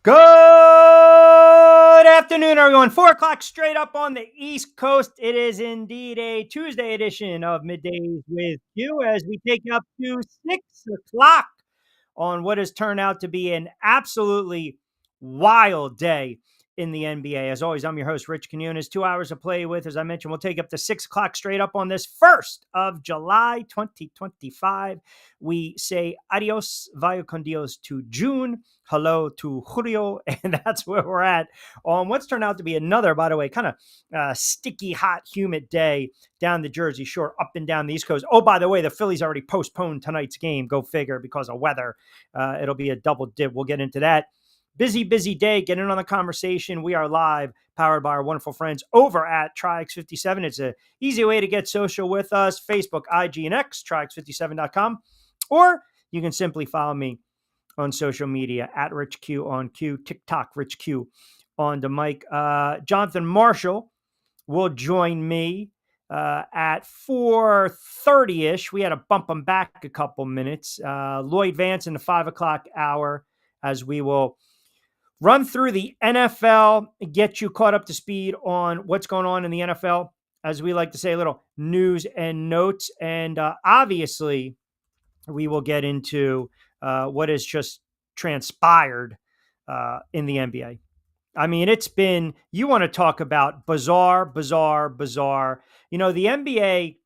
Good afternoon, everyone. 4 o'clock straight up on the East Coast. It is indeed a Tuesday edition of Middays with you as we take you up to 6 o'clock on what has turned out to be an absolutely wild day in the NBA. As always, I'm your host, Rich Quinones. 2 hours to play with. As I mentioned, we'll take up to 6 o'clock straight up on this 1st of July, 2025. We say adios, vaya con Dios to June. Hello to Julio. And that's where we're at on what's turned out to be another, by the way, kind of sticky, hot, humid day down the Jersey Shore, up and down the East Coast. Oh, by the way, the Phillies already postponed tonight's game. Go figure, because of weather. It'll be a double dip. We'll get into that. Busy day. Get in on the conversation. We are live, powered by our wonderful friends over at Triax57. It's an easy way to get social with us. Facebook, IG, and X, Triax57.com. Or you can simply follow me on social media at Rich Q on Q, TikTok, Rich Q on the mic. Jonathan Marshall will join me at 4:30-ish. We had to bump him back a couple minutes. Lloyd Vance in the 5 o'clock hour, as we will run through the NFL, get you caught up to speed on what's going on in the NFL. As we like to say, a little news and notes. And obviously, we will get into what has just transpired in the NBA. I mean, it's been, you want to talk about bizarre. You know, the NBA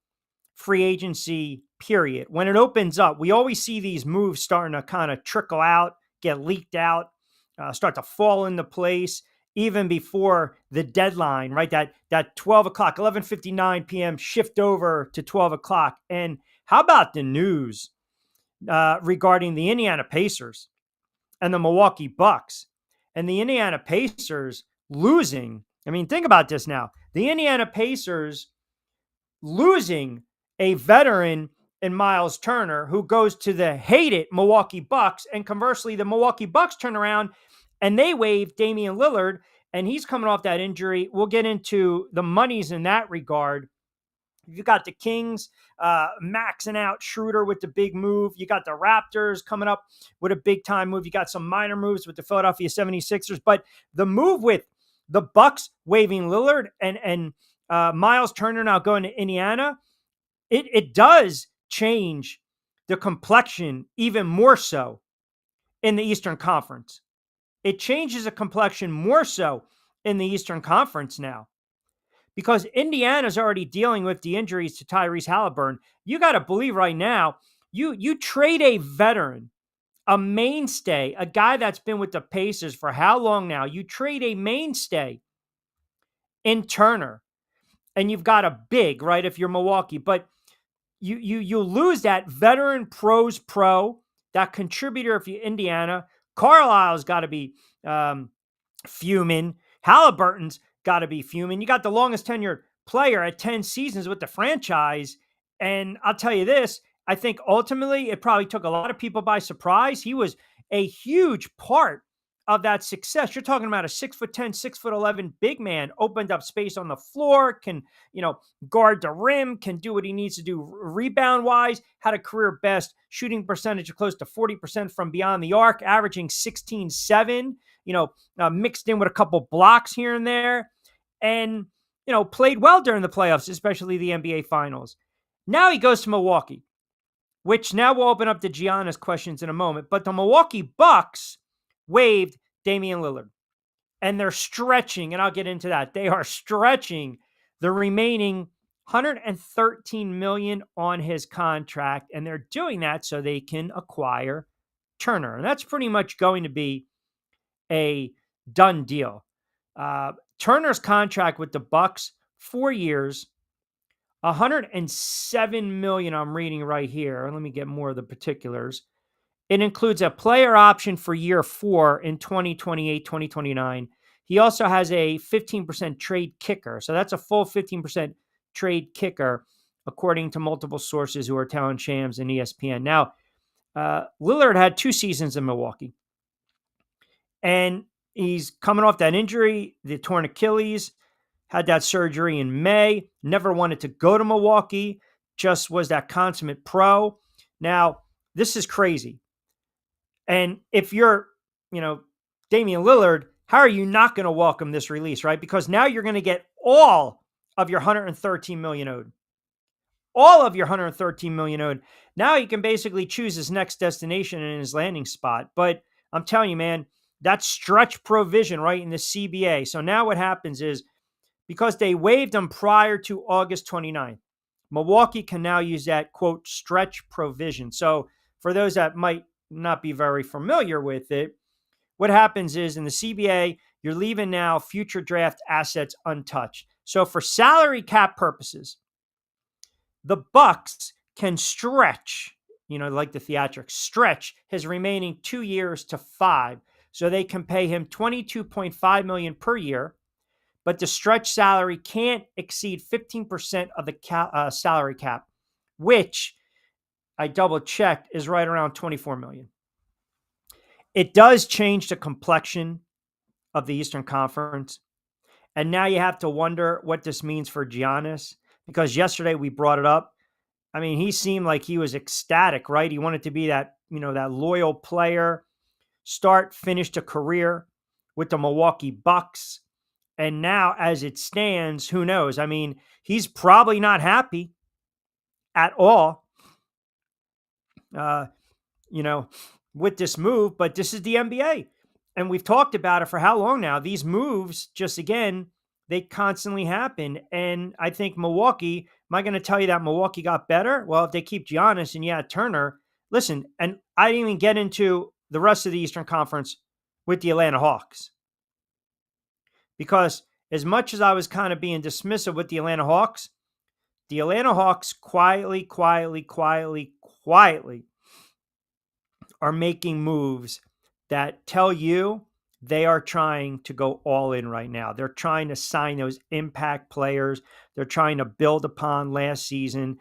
free agency period, when it opens up, we always see these moves starting to kind of trickle out, get leaked out, start to fall into place even before the deadline, right? That 12 o'clock, 11:59 p.m. shift over to 12 o'clock. And how about the news regarding the Indiana Pacers and the Milwaukee Bucks? And the Indiana Pacers losing. I mean, think about this now. The Indiana Pacers losing a veteran in Miles Turner, who goes to the hated Milwaukee Bucks. And conversely, the Milwaukee Bucks turn around and they waive Damian Lillard, and he's coming off that injury. We'll get into the monies in that regard. You got the Kings maxing out Schroeder with the big move. You got the Raptors coming up with a big-time move. You got some minor moves with the Philadelphia 76ers. But the move with the Bucks waiving Lillard and Miles Turner now going to Indiana, it does change the complexion even more so in the Eastern Conference. It changes the complexion more so in the Eastern Conference now, because Indiana's already dealing with the injuries to Tyrese Halliburton. You got to believe right now, you trade a veteran, a mainstay, a guy that's been with the Pacers for how long now? You trade a mainstay in Turner, and you've got a big, right, if you're Milwaukee, but you lose that veteran pro, that contributor if you're Indiana. Carlisle's got to be fuming. Halliburton's got to be fuming. You got the longest tenured player at 10 seasons with the franchise. And I'll tell you this, I think ultimately it probably took a lot of people by surprise. He was a huge part of that success. You're talking about a 6'10", 6'11" big man, opened up space on the floor, can, guard the rim, can do what he needs to do rebound wise, had a career best shooting percentage of close to 40% from beyond the arc, averaging 16-7, mixed in with a couple blocks here and there, and, played well during the playoffs, especially the NBA Finals. Now he goes to Milwaukee, which now will open up to Gianna's questions in a moment. But the Milwaukee Bucks waived Damian Lillard, and they're stretching, and I'll get into that. They are stretching the remaining $113 million on his contract, and they're doing that so they can acquire Turner. And that's pretty much going to be a done deal. Turner's contract with the Bucks, 4 years, $107 million. I'm reading right here. Let me get more of the particulars. It includes a player option for year 4 in 2028, 2029. He also has a 15% trade kicker. So that's a full 15% trade kicker, according to multiple sources who are telling Shams and ESPN. Now, Lillard had 2 seasons in Milwaukee, and he's coming off that injury, the torn Achilles, had that surgery in May, never wanted to go to Milwaukee, just was that consummate pro. Now, this is crazy. And if you're, Damian Lillard, how are you not going to welcome this release, right? Because now you're going to get all of your 113 million owed. All of your 113 million owed. Now he can basically choose his next destination and his landing spot. But I'm telling you, man, that's stretch provision right in the CBA. So now what happens is, because they waived him prior to August 29th, Milwaukee can now use that, quote, stretch provision. So for those that might not be very familiar with it, what happens is in the CBA, you're leaving now future draft assets untouched. So for salary cap purposes, the Bucks can stretch, like the theatrics, stretch his remaining 2 years to 5. So they can pay him $22.5 million per year, but the stretch salary can't exceed 15% of the salary cap, which I double checked is right around $24 million. It does change the complexion of the Eastern Conference. And now you have to wonder what this means for Giannis, because yesterday we brought it up. I mean, he seemed like he was ecstatic, right? He wanted to be that, that loyal player, finished a career with the Milwaukee Bucks. And now as it stands, who knows? I mean, he's probably not happy at all, with this move, but this is the NBA. And we've talked about it for how long now? These moves, just again, they constantly happen. And I think Milwaukee, am I going to tell you that Milwaukee got better? Well, if they keep Giannis and Turner, listen, and I didn't even get into the rest of the Eastern Conference with the Atlanta Hawks. Because as much as I was kind of being dismissive with the Atlanta Hawks quietly are making moves that tell you they are trying to go all in right now. They're trying to sign those impact players. They're trying to build upon last season,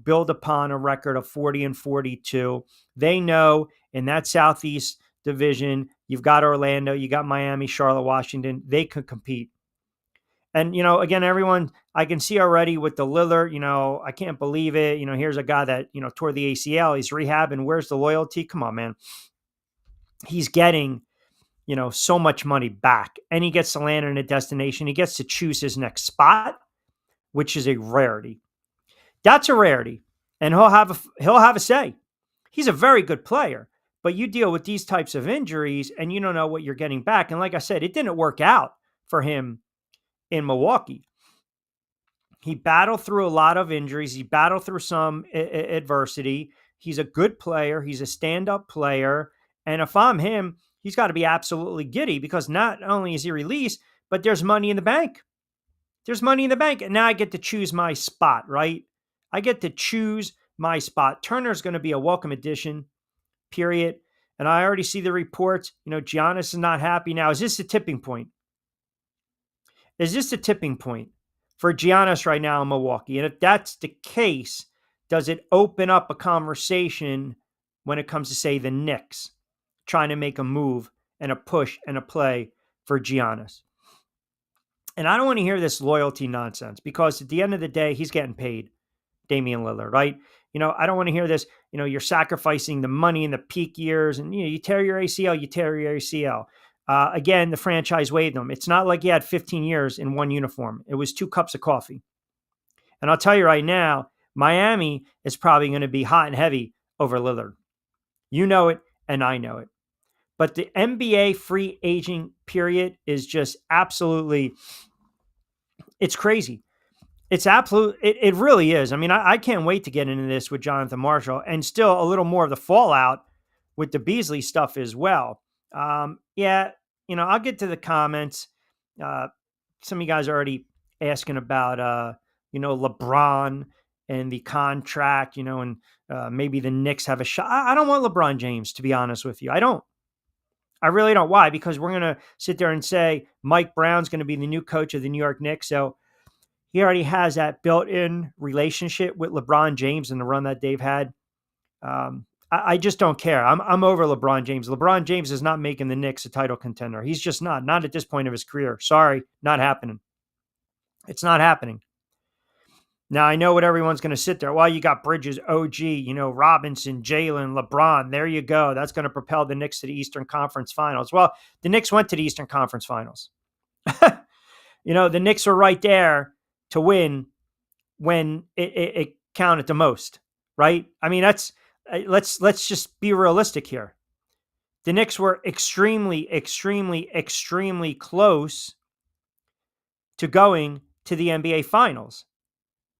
build upon a record of 40-42. They know in that Southeast division, you've got Orlando, you got Miami, Charlotte, Washington. They could compete. And, again, everyone, I can see already with the Lillard, I can't believe it. Here's a guy that, tore the ACL. He's rehabbing. Where's the loyalty? Come on, man. He's getting, so much money back, and he gets to land in a destination. He gets to choose his next spot, which is a rarity. That's a rarity. And he'll have a say. He's a very good player, but you deal with these types of injuries and you don't know what you're getting back. And like I said, it didn't work out for him in Milwaukee. He battled through a lot of injuries. He battled through some adversity. He's a good player. He's a stand-up player. And if I'm him, he's got to be absolutely giddy, because not only is he released, but there's money in the bank. There's money in the bank. And now I get to choose my spot, right? I get to choose my spot. Turner's going to be a welcome addition, period. And I already see the reports. Giannis is not happy now. Is this a tipping point? Is this a tipping point for Giannis right now in Milwaukee? And if that's the case, does it open up a conversation when it comes to, say, the Knicks trying to make a move and a push and a play for Giannis? And I don't want to hear this loyalty nonsense, because at the end of the day, he's getting paid, Damian Lillard, right? I don't want to hear this, you're sacrificing the money in the peak years, and, you tear your ACL, you tear your ACL. Again, the franchise waived him. It's not like he had 15 years in one uniform. It was 2 cups of coffee. And I'll tell you right now, Miami is probably going to be hot and heavy over Lillard. You know it, and I know it. But the NBA free aging period is just absolutely, it's crazy. It's absolute. It really is. I mean, I can't wait to get into this with Jonathan Marshall, and still a little more of the fallout with the Beasley stuff as well. I'll get to the comments. Some of you guys are already asking about, LeBron and the contract, and maybe the Knicks have a shot. I don't want LeBron James, to be honest with you. I don't. I really don't. Why? Because we're going to sit there and say Mike Brown's going to be the new coach of the New York Knicks. So he already has that built-in relationship with LeBron James and the run that they've had. I just don't care. I'm over LeBron James. LeBron James is not making the Knicks a title contender. He's just not at this point of his career. Sorry, not happening. It's not happening. Now, I know what everyone's going to sit there. Well, you got Bridges, OG, Robinson, Jalen, LeBron. There you go. That's going to propel the Knicks to the Eastern Conference Finals. Well, the Knicks went to the Eastern Conference Finals. The Knicks were right there to win when it counted the most, right? I mean, let's just be realistic here. The Knicks were extremely, extremely, extremely close to going to the NBA Finals.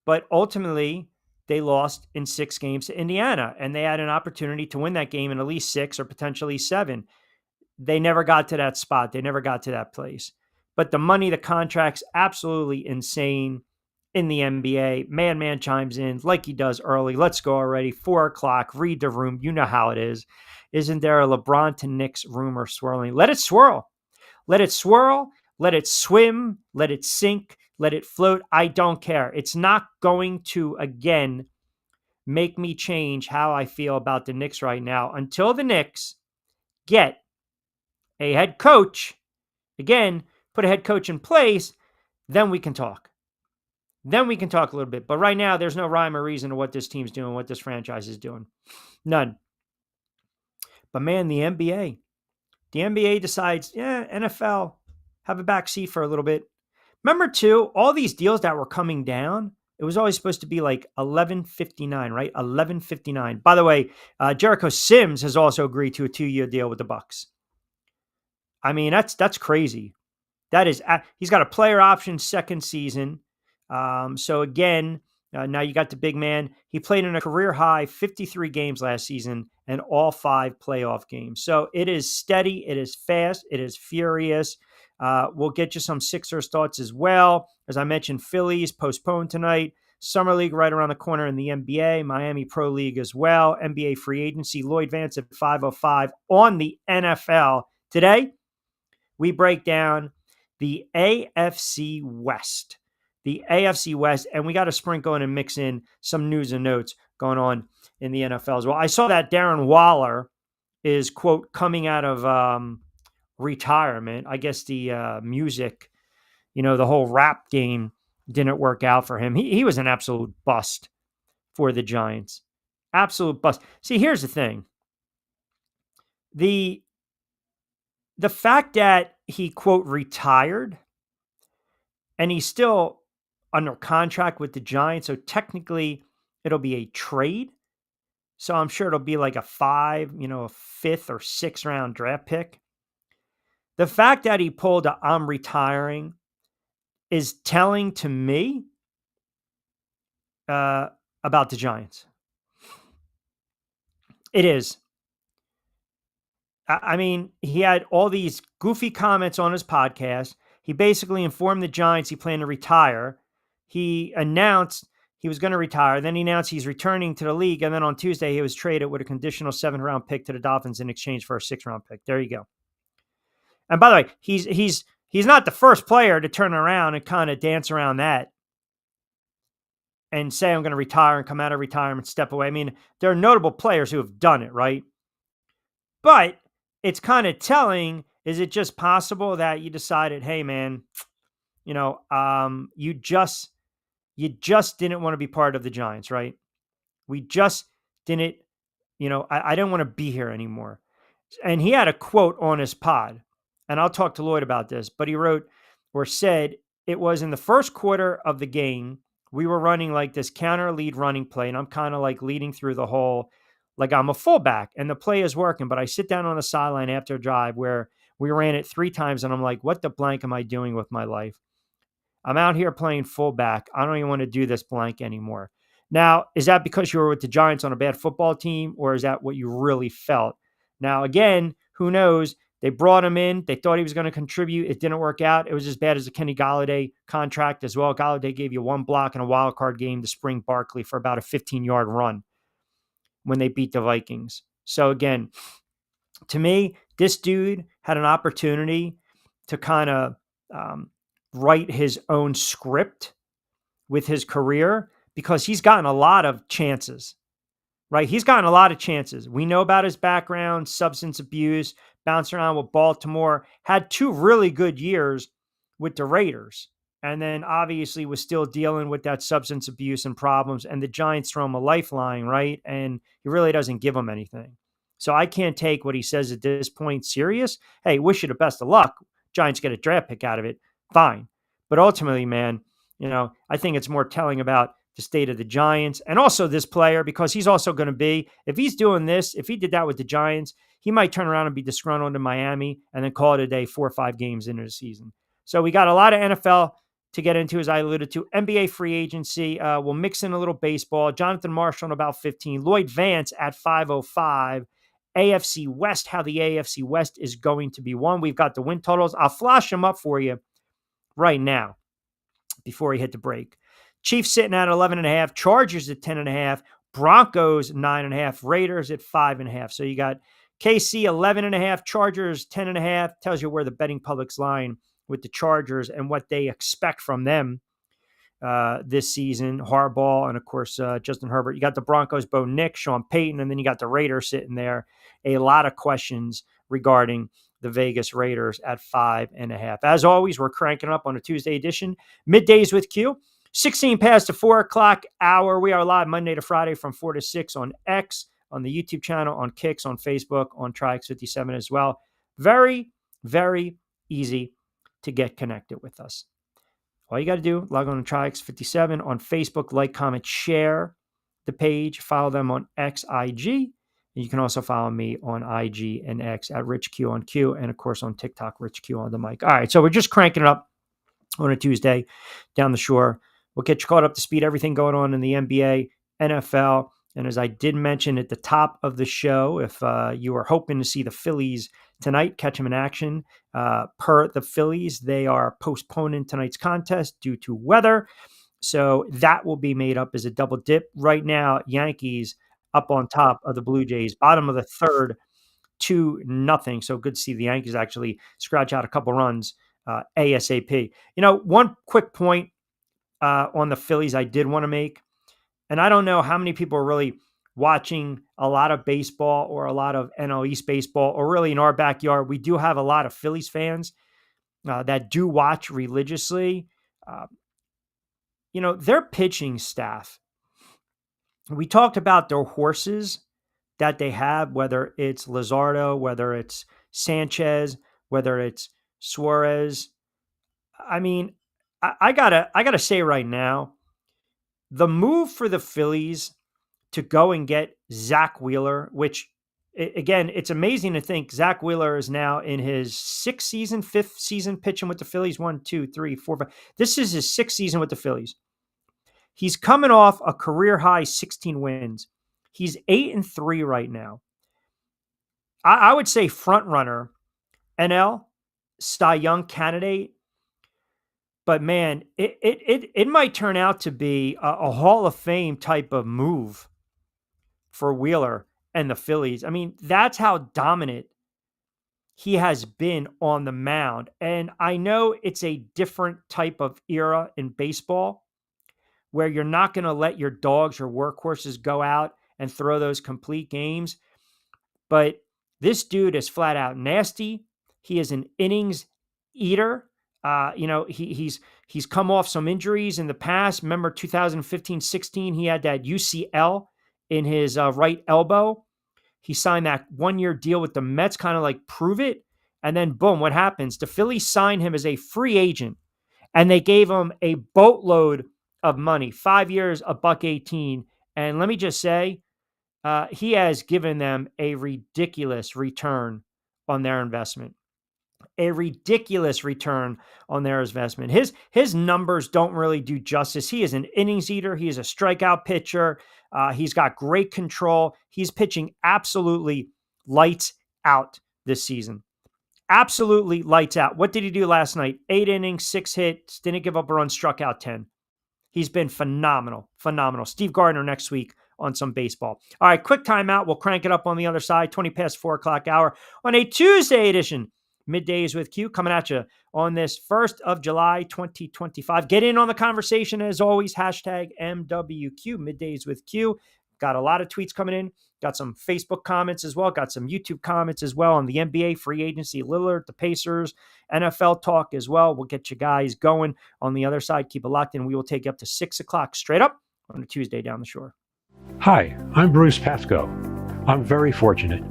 But ultimately, they lost in 6 games to Indiana, and they had an opportunity to win that game in at least 6 or potentially 7. They never got to that spot. They never got to that place. But the money, the contracts, absolutely insane in the NBA. Man chimes in like he does early. Let's go already. 4 o'clock. Read the room. You know how it is. Isn't there a LeBron to Knicks rumor swirling? Let it swirl. Let it swirl. Let it swim. Let it sink. Let it float. I don't care. It's not going to, again, make me change how I feel about the Knicks right now until the Knicks get a head coach. Again, put a head coach in place, then we can talk. Then we can talk a little bit. But right now, there's no rhyme or reason to what this team's doing, what this franchise is doing. None. But man, the NBA decides, NFL, have a back seat for a little bit. Remember, too, all these deals that were coming down, it was always supposed to be like 11.59, right? 11.59. By the way, Jericho Sims has also agreed to a 2-year deal with the Bucks. I mean, that's crazy. That is, he's got a player option second season. So again, now you got the big man. He played in a career high 53 games last season and all 5 playoff games. So it is steady. It is fast. It is furious. We'll get you some Sixers thoughts as well. As I mentioned, Phillies postponed tonight. Summer League right around the corner in the NBA. Miami Pro League as well. NBA free agency. Lloyd Vance at 5:05 on the NFL. Today, we break down the AFC West. The AFC West, and we got to sprinkle in and mix in some news and notes going on in the NFL as well. I saw that Darren Waller is, quote, coming out of retirement. I guess the music, the whole rap game didn't work out for him. He was an absolute bust for the Giants. Absolute bust. See, here's the thing. The fact that he, quote, retired and he's still under contract with the Giants, so technically it'll be a trade. So I'm sure it'll be like a 5, a 5th or 6th round draft pick. The fact that he pulled a "I'm retiring" is telling to me about the Giants. It is. I mean, he had all these goofy comments on his podcast. He basically informed the Giants he planned to retire. He announced he was going to retire. Then he announced he's returning to the league. And then on Tuesday, he was traded with a conditional 7th round pick to the Dolphins in exchange for a 6th round pick. There you go. And by the way, he's not the first player to turn around and kind of dance around that and say, I'm going to retire and come out of retirement, step away. I mean, there are notable players who have done it, right? But it's kind of telling, is it just possible that you decided, hey, man, you just didn't want to be part of the Giants, right? We just didn't, I didn't want to be here anymore. And he had a quote on his pod, and I'll talk to Lloyd about this, but he wrote or said it was in the first quarter of the game, we were running like this counter lead running play, and I'm kind of like leading through the whole, like I'm a fullback, and the play is working, but I sit down on the sideline after a drive where we ran it 3 times, and I'm like, what the blank am I doing with my life? I'm out here playing fullback. I don't even want to do this blank anymore. Now, is that because you were with the Giants on a bad football team, or is that what you really felt? Now, again, who knows? They brought him in. They thought he was going to contribute. It didn't work out. It was as bad as the Kenny Golladay contract as well. Golladay gave you 1 block in a wild card game to spring Barkley for about a 15-yard run when they beat the Vikings. So again, to me, this dude had an opportunity to kind of write his own script with his career because he's gotten a lot of chances, right? He's gotten a lot of chances. We know about his background, substance abuse, bounced around with Baltimore, had 2 really good years with the Raiders. and then obviously was still dealing with that substance abuse and problems. And the Giants throw him a lifeline, right? And he really doesn't give him anything. So I can't take what he says at this point serious. Hey, wish you the best of luck. Giants get a draft pick out of it. Fine. But ultimately, man, I think it's more telling about the state of the Giants and also this player, because he's also going to be, if he's doing this, if he did that with the Giants, he might turn around and be disgruntled in Miami and then call it a day 4 or 5 games into the season. So we got a lot of NFL to get into, as I alluded to. NBA free agency. We'll mix in a little baseball. Jonathan Marshall at about 15. Lloyd Vance at 5:05. AFC West, how the AFC West is going to be won. We've got the win totals. I'll flash them up for you right now before we hit the break. Chiefs sitting at 11.5. Chargers at 10.5. Broncos 9.5. Raiders at 5.5. So you got KC 11.5. Chargers 10.5. Tells you where the betting public's lying with the Chargers and what they expect from them this season. Harbaugh and, of course, Justin Herbert. You got the Broncos, Bo Nick, Sean Payton, and then you got the Raiders sitting there. A lot of questions regarding the Vegas Raiders at 5.5. As always, we're cranking up on a Tuesday edition. Middays with Q. 16 past the 4 o'clock hour. We are live Monday to Friday from 4 to 6 on X, on the YouTube channel, on Kicks, on Facebook, on Triax57 as well. Very, very easy to get connected with us. All you got to do, log on to Triax57 on Facebook, like, comment, share the page, follow them on XIG. And you can also follow me on IG and X at Rich Q on Q, and of course on TikTok, Rich Q on the mic. All right, so we're just cranking it up on a Tuesday down the shore. We'll get you caught up to speed, everything going on in the NBA, NFL. And as I did mention at the top of the show, if you are hoping to see the Phillies tonight, catch them in action. Per the Phillies, they are postponing tonight's contest due to weather. So that will be made up as a double dip. Right now, Yankees up on top of the Blue Jays, bottom of the third, 2-0. So good to see the Yankees actually scratch out a couple runs ASAP. One quick point on the Phillies I did want to make, and I don't know how many people are really watching a lot of baseball or a lot of NL East baseball, or really in our backyard. We do have a lot of Phillies fans that do watch religiously. Their pitching staff, we talked about their horses that they have, whether it's Luzardo, whether it's Sanchez, whether it's Suarez. I mean, I gotta say right now, the move for the Phillies to go and get Zach Wheeler, which, again, it's amazing to think Zach Wheeler is now in his fifth season pitching with the Phillies. 1, 2, 3, 4, 5. This is his 6th season with the Phillies. He's coming off a career high 16 wins. He's 8-3 right now. I would say front runner, NL, Cy Young candidate. But man, it might turn out to be a Hall of Fame type of move for Wheeler and the Phillies. I mean, that's how dominant he has been on the mound. And I know it's a different type of era in baseball where you're not going to let your dogs or workhorses go out and throw those complete games. But this dude is flat out nasty. He is an innings eater. He's come off some injuries in the past. Remember 2015-16, he had that UCL in his right elbow. He signed that 1-year deal with the Mets, kind of like prove it. And then boom, what happens? The Phillies signed him as a free agent, and they gave him a boatload of money, 5 years, $118. And let me just say, he has given them a ridiculous return on their investment. A ridiculous return on their investment. His numbers don't really do justice. He is an innings eater. He is a strikeout pitcher. He's got great control. He's pitching absolutely lights out this season. Absolutely lights out. What did he do last night? 8 innings, 6 hits, didn't give up a run, struck out 10. He's been phenomenal. Steve Gardner next week on some baseball. All right, quick timeout. We'll crank it up on the other side, 20 past 4 o'clock hour on a Tuesday edition. Middays with Q coming at you on this 1st of July, 2025. Get in on the conversation as always. Hashtag MWQ, Middays with Q. Got a lot of tweets coming in. Got some Facebook comments as well. Got some YouTube comments as well on the NBA, free agency, Lillard, the Pacers, NFL talk as well. We'll get you guys going on the other side. Keep it locked in. We will take you up to 6 o'clock straight up on a Tuesday down the shore. Hi, I'm Bruce Pascoe. I'm very fortunate.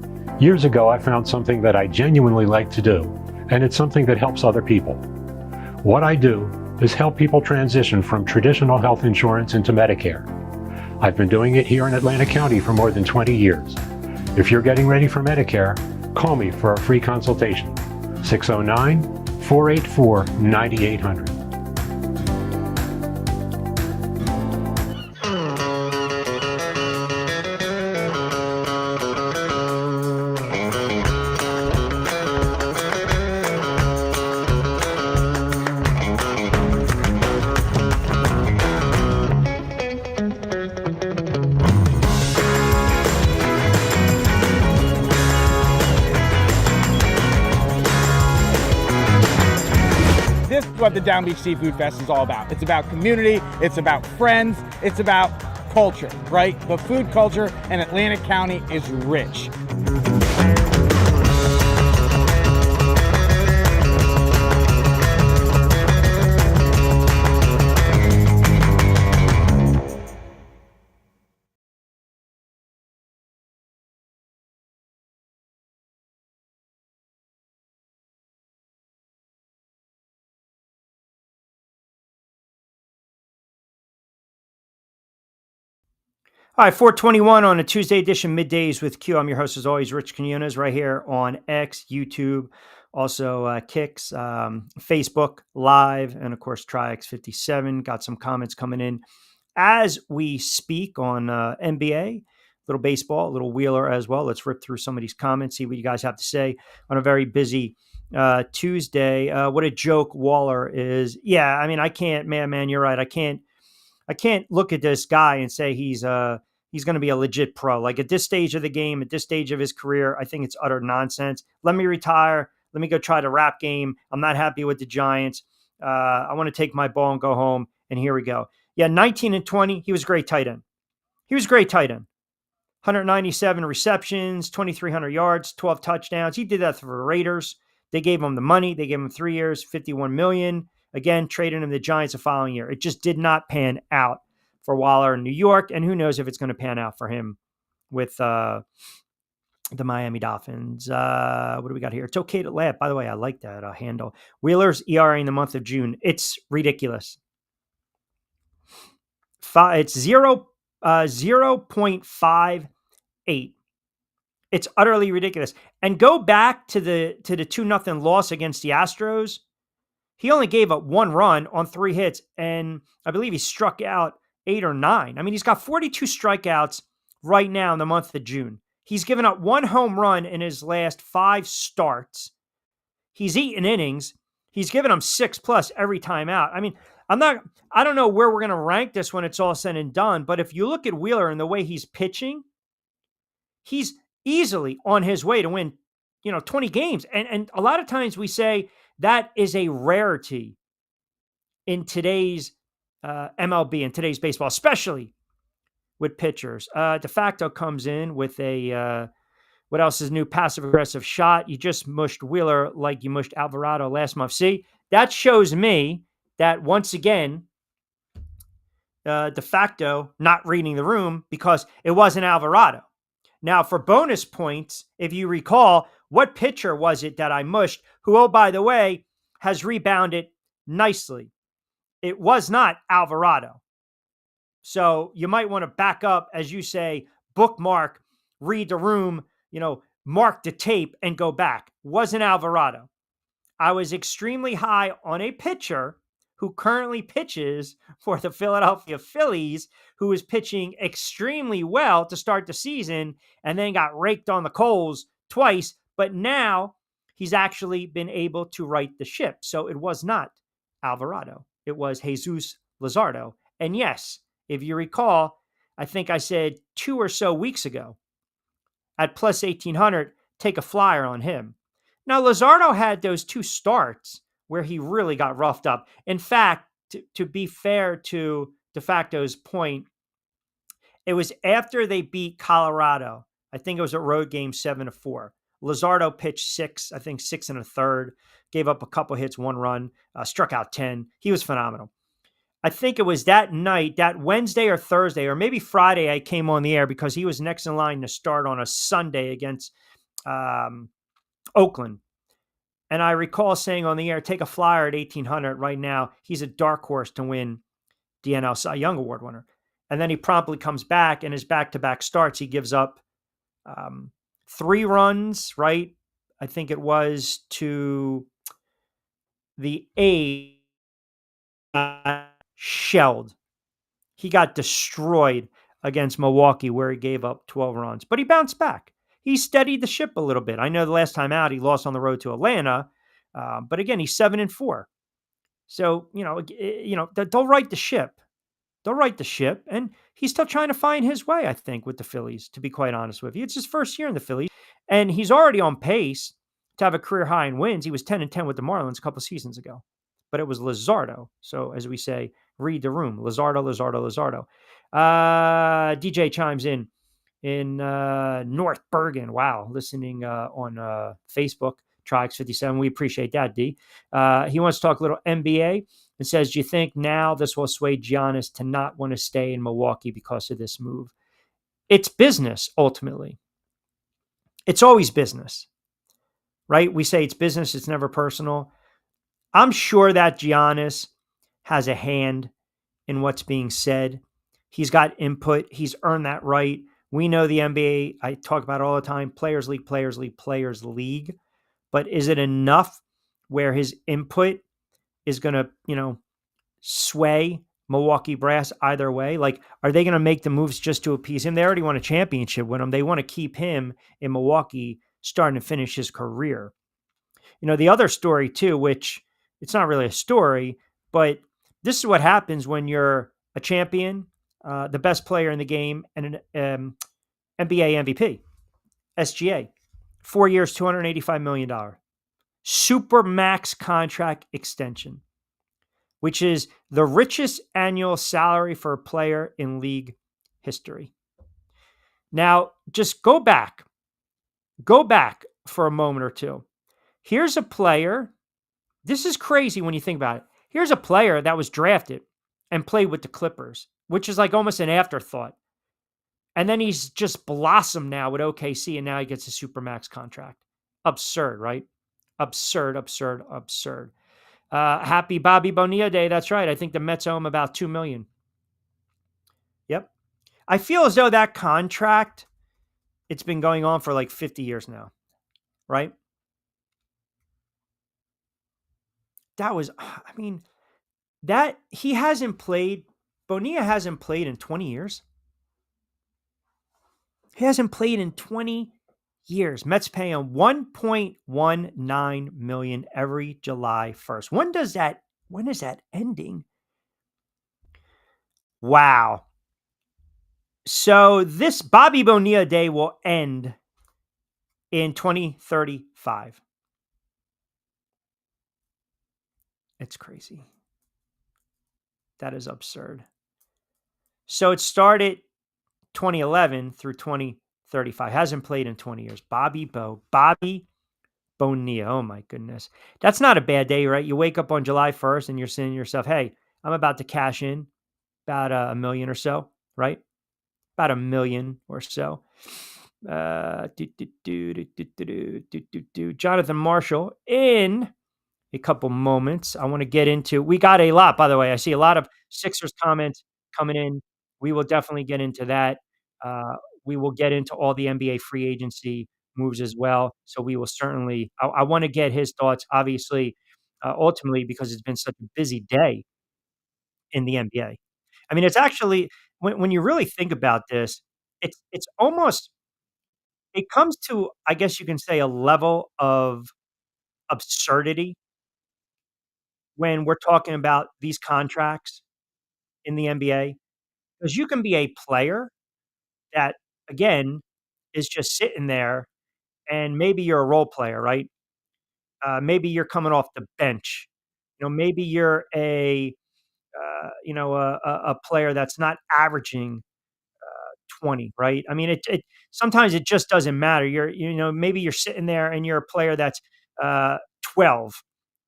Years ago, I found something that I genuinely like to do, and it's something that helps other people. What I do is help people transition from traditional health insurance into Medicare. I've been doing it here in Atlantic County for more than 20 years. If you're getting ready for Medicare, call me for a free consultation. 609-484-9800. This is what the Down Beach Seafood Fest is all about. It's about community, it's about friends, it's about culture, right? The food culture in Atlantic County is rich. All right, 421 on a Tuesday edition, Middays with Q. I'm your host, as always, Rich Quinones, right here on X, YouTube, also Kicks, Facebook Live, and of course, Triax57. Got some comments coming in as we speak on NBA, little baseball, a little Wheeler as well. Let's rip through some of these comments, see what you guys have to say on a very busy Tuesday. What a joke Waller is. Yeah, I mean, I can't, man, you're right. I can't look at this guy and say he's going to be a legit pro. Like at this stage of the game, at this stage of his career, I think it's utter nonsense. Let me retire. Let me go try the rap game. I'm not happy with the Giants. I want to take my ball and go home. And here we go. Yeah, 19 and 20. He was a great tight end. 197 receptions, 2,300 yards, 12 touchdowns. He did that for the Raiders. They gave him the money. They gave him 3 years, $51 million. Again, trading him to the Giants the following year. It just did not pan out for Waller in New York, and who knows if it's going to pan out for him with the Miami Dolphins. What do we got here? It's okay to laugh. By the way, I like that handle. Wheeler's ERA in the month of June. It's ridiculous. It's 0.58. It's utterly ridiculous. And go back to the 2-0 loss against the Astros. He only gave up 1 run on 3 hits, and I believe he struck out 8 or 9. I mean, he's got 42 strikeouts right now in the month of June. He's given up 1 home run in his last 5 starts. He's eaten innings. He's given them 6+ every time out. I mean, I don't know where we're going to rank this when it's all said and done, but if you look at Wheeler and the way he's pitching, he's easily on his way to win, 20 games. And a lot of times we say, that is a rarity in today's MLB, in today's baseball, especially with pitchers. De facto comes in with a, what else is new? Passive-aggressive shot. You just mushed Wheeler like you mushed Alvarado last month. See, that shows me that once again, de facto not reading the room because it wasn't Alvarado. Now, for bonus points, if you recall, what pitcher was it that I mushed, who, oh, by the way, has rebounded nicely? It was not Alvarado. So you might want to back up, as you say, bookmark, read the room, mark the tape and go back. Wasn't Alvarado. I was extremely high on a pitcher who currently pitches for the Philadelphia Phillies, who is pitching extremely well to start the season and then got raked on the coals twice. But now he's actually been able to right the ship. So it was not Alvarado. It was Jesus Luzardo. And yes, if you recall, I think I said 2 or so weeks ago at plus 1,800, take a flyer on him. Now, Luzardo had those 2 starts where he really got roughed up. In fact, to be fair to De Facto's point, It was after they beat Colorado. I think it was a road game 7-4. Luzardo pitched six, I think six and a third, gave up a couple hits, one run, struck out 10. He was phenomenal. I think it was that night, that Wednesday or Thursday, or maybe Friday, I came on the air because he was next in line to start on a Sunday against Oakland. And I recall saying on the air, take a flyer at 1,800 right now. He's a dark horse to win the NL Cy Young Award winner. And then he promptly comes back, and his back-to-back starts, he gives up 3 runs, right? I think it was to the A's. Shelled. He got destroyed against Milwaukee, where he gave up 12 runs, but he bounced back. He steadied the ship a little bit. I know the last time out he lost on the road to Atlanta, but again, he's 7-4. So they'll right the ship. They'll right the ship, and he's still trying to find his way, I think, with the Phillies, to be quite honest with you. It's his first year in the Phillies, and he's already on pace to have a career high in wins. He was 10-10 with the Marlins a couple seasons ago, but it was Luzardo. So as we say, read the room. Luzardo. DJ chimes in North Bergen. Wow, listening on Facebook, Triax57. We appreciate that, D. He wants to talk a little NBA and says, do you think now this will sway Giannis to not want to stay in Milwaukee because of this move? It's business, ultimately. It's always business, right? We say it's business. It's never personal. I'm sure that Giannis has a hand in what's being said. He's got input. He's earned that right. We know the NBA, I talk about it all the time, Players League. But is it enough where his input is going to, sway Milwaukee brass either way? Like, are they going to make the moves just to appease him? They already won a championship with him. They want to keep him in Milwaukee starting to finish his career. The other story too, which it's not really a story, but this is what happens when you're a champion, the best player in the game, and an NBA MVP, SGA, 4 years, $285 million. Super max contract extension, which is the richest annual salary for a player in league history. Now, just go back for a moment or two. Here's a player. This is crazy when you think about it. Here's a player that was drafted and played with the Clippers, which is like almost an afterthought. And then he's just blossomed now with OKC, and now he gets a supermax contract. Absurd, right? Absurd. Happy Bobby Bonilla Day. That's right. I think the Mets owe him about $2 million. Yep. I feel as though that contract, it's been going on for like 50 years now, right? Bonilla hasn't played in 20 years. He hasn't played in 20 years. Mets pay him $1.19 million every July 1st. When is that ending? Wow. So this Bobby Bonilla Day will end in 2035. It's crazy. That is absurd. So it started 2011 through 2035. Hasn't played in 20 years. Bobby Bonilla. Oh my goodness. That's not a bad day, right? You wake up on July 1st and you're saying to yourself, hey, I'm about to cash in about $1 million or so, right? About $1 million or so. Jonathan Marshall in a couple moments. I want to get into, we got a lot, by the way. I see a lot of Sixers comments coming in. We will definitely get into that. We will get into all the NBA free agency moves as well. So we will certainly, I want to get his thoughts, obviously, ultimately, because it's been such a busy day in the NBA. I mean, it's actually, when you really think about this, it's almost, it comes to, I guess you can say, a level of absurdity when we're talking about these contracts in the NBA, because you can be a player that, again, is just sitting there, and maybe you're a role player, right? Maybe you're coming off the bench. Maybe you're a player that's not averaging 20, right? I mean, it sometimes it just doesn't matter. Maybe you're sitting there and you're a player that's uh, 12,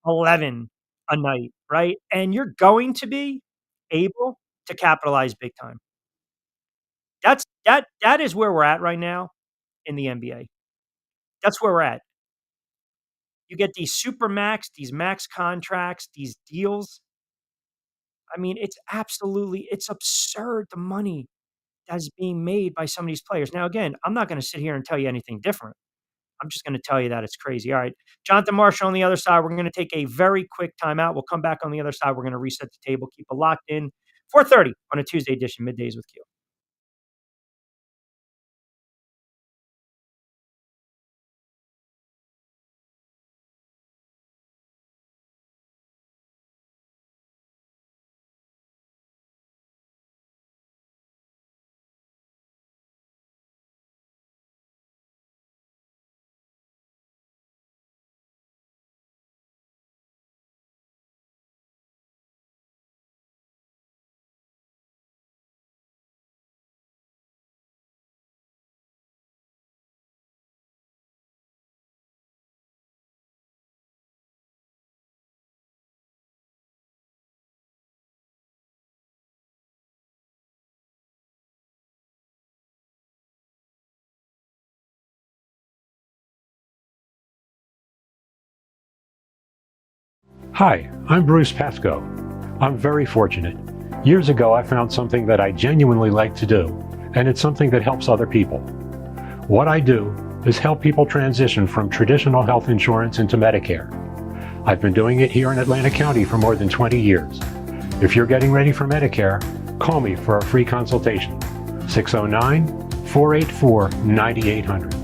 11 a night, right? And you're going to be able to capitalize big time. That is where we're at right now in the NBA. That's where we're at. You get these super max, these max contracts, these deals. I mean, it's absurd the money that's being made by some of these players. Now, again, I'm not gonna sit here and tell you anything different. I'm just gonna tell you that it's crazy. All right. Jonathan Marshall on the other side. We're gonna take a very quick timeout. We'll come back on the other side. We're gonna reset the table, keep it locked in. 4:30 on a Tuesday edition, Middays with Q. Hi, I'm Bruce Pascoe. I'm very fortunate. Years ago, I found something that I genuinely like to do, and it's something that helps other people. What I do is help people transition from traditional health insurance into Medicare. I've been doing it here in Atlantic County for more than 20 years. If you're getting ready for Medicare, call me for a free consultation. 609-484-9800.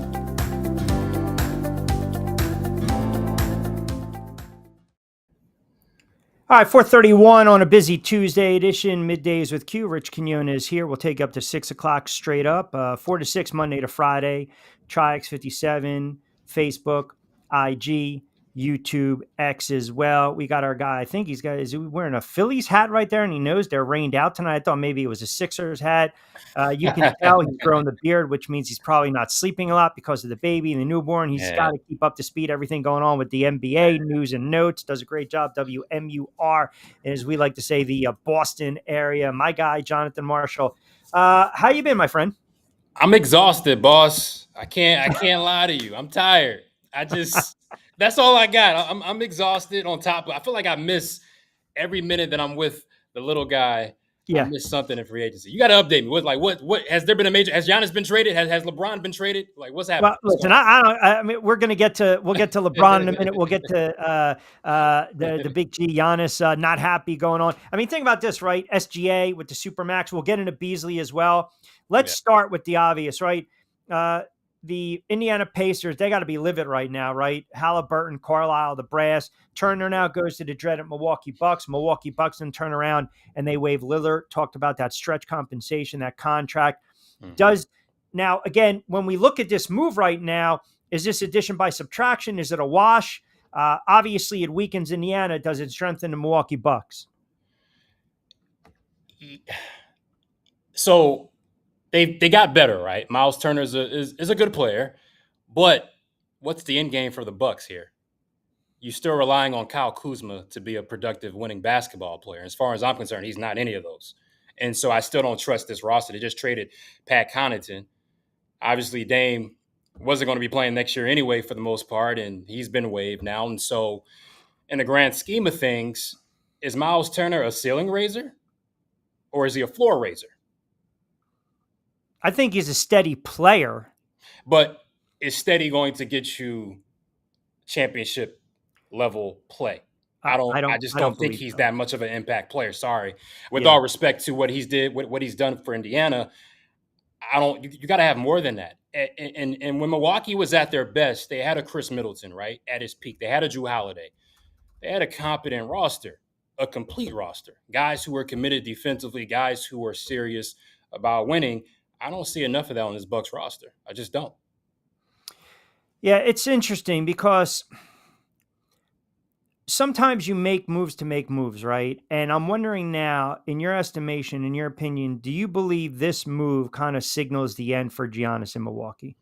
All right, 4:31 on a busy Tuesday edition, Middays with Q. Rich Quinones here. We'll take you up to 6 o'clock straight up, 4 to 6 Monday to Friday. Triax57, Facebook, IG, YouTube, X as well. We got our guy, I think is he wearing a Phillies hat right there, and he knows they're rained out tonight. I thought maybe it was a Sixers hat. You can tell he's growing the beard, which means he's probably not sleeping a lot because of the baby and the newborn. He's got to keep up to speed, everything going on with the NBA news and notes. Does a great job, WMUR, as we like to say, the Boston area. My guy, Jonathan Marshall. How you been, my friend? I'm exhausted, boss. I can't lie to you. I'm tired. That's all I got. I'm exhausted. On top of, I feel like I miss every minute that I'm with the little guy. I missed something in free agency. You got to update me. What has there been a major? Has Giannis been traded? Has LeBron been traded? Like, what's happening? Well, listen, I mean, we'll get to LeBron in a minute. We'll get to the big G Giannis not happy going on. I mean, think about this, right? SGA with the Supermax. We'll get into Beasley as well. Let's start with the obvious, right? The Indiana Pacers, they got to be livid right now, right? Halliburton, Carlisle, the brass. Turner now goes to the dreaded Milwaukee Bucks. Milwaukee Bucks then turn around and they waive Lillard. Talked about that stretch compensation, that contract. Now, again, when we look at this move right now, is this addition by subtraction? Is it a wash? Obviously, it weakens Indiana. Does it strengthen the Milwaukee Bucks? So they got better, right? Miles Turner is a good player, but what's the end game for the Bucks here? You're still relying on Kyle Kuzma to be a productive, winning basketball player. As far as I'm concerned, he's not any of those. And so I still don't trust this roster. They just traded Pat Connaughton. Obviously, Dame wasn't going to be playing next year anyway for the most part, and he's been waived now. And so in the grand scheme of things, is Miles Turner a ceiling raiser or is he a floor raiser? I think he's a steady player. But is steady going to get you championship level play? I just don't think he's that much of an impact player. Sorry. With all respect to what he's done for Indiana, you got to have more than that. And when Milwaukee was at their best, they had a Chris Middleton, right? At his peak. They had a Drew Holiday. They had a competent roster, a complete roster. Guys who were committed defensively, guys who were serious about winning. I don't see enough of that on this Bucks roster. I just don't. Yeah, it's interesting because sometimes you make moves to make moves, right? And I'm wondering now, in your estimation, in your opinion, do you believe this move kind of signals the end for Giannis in Milwaukee?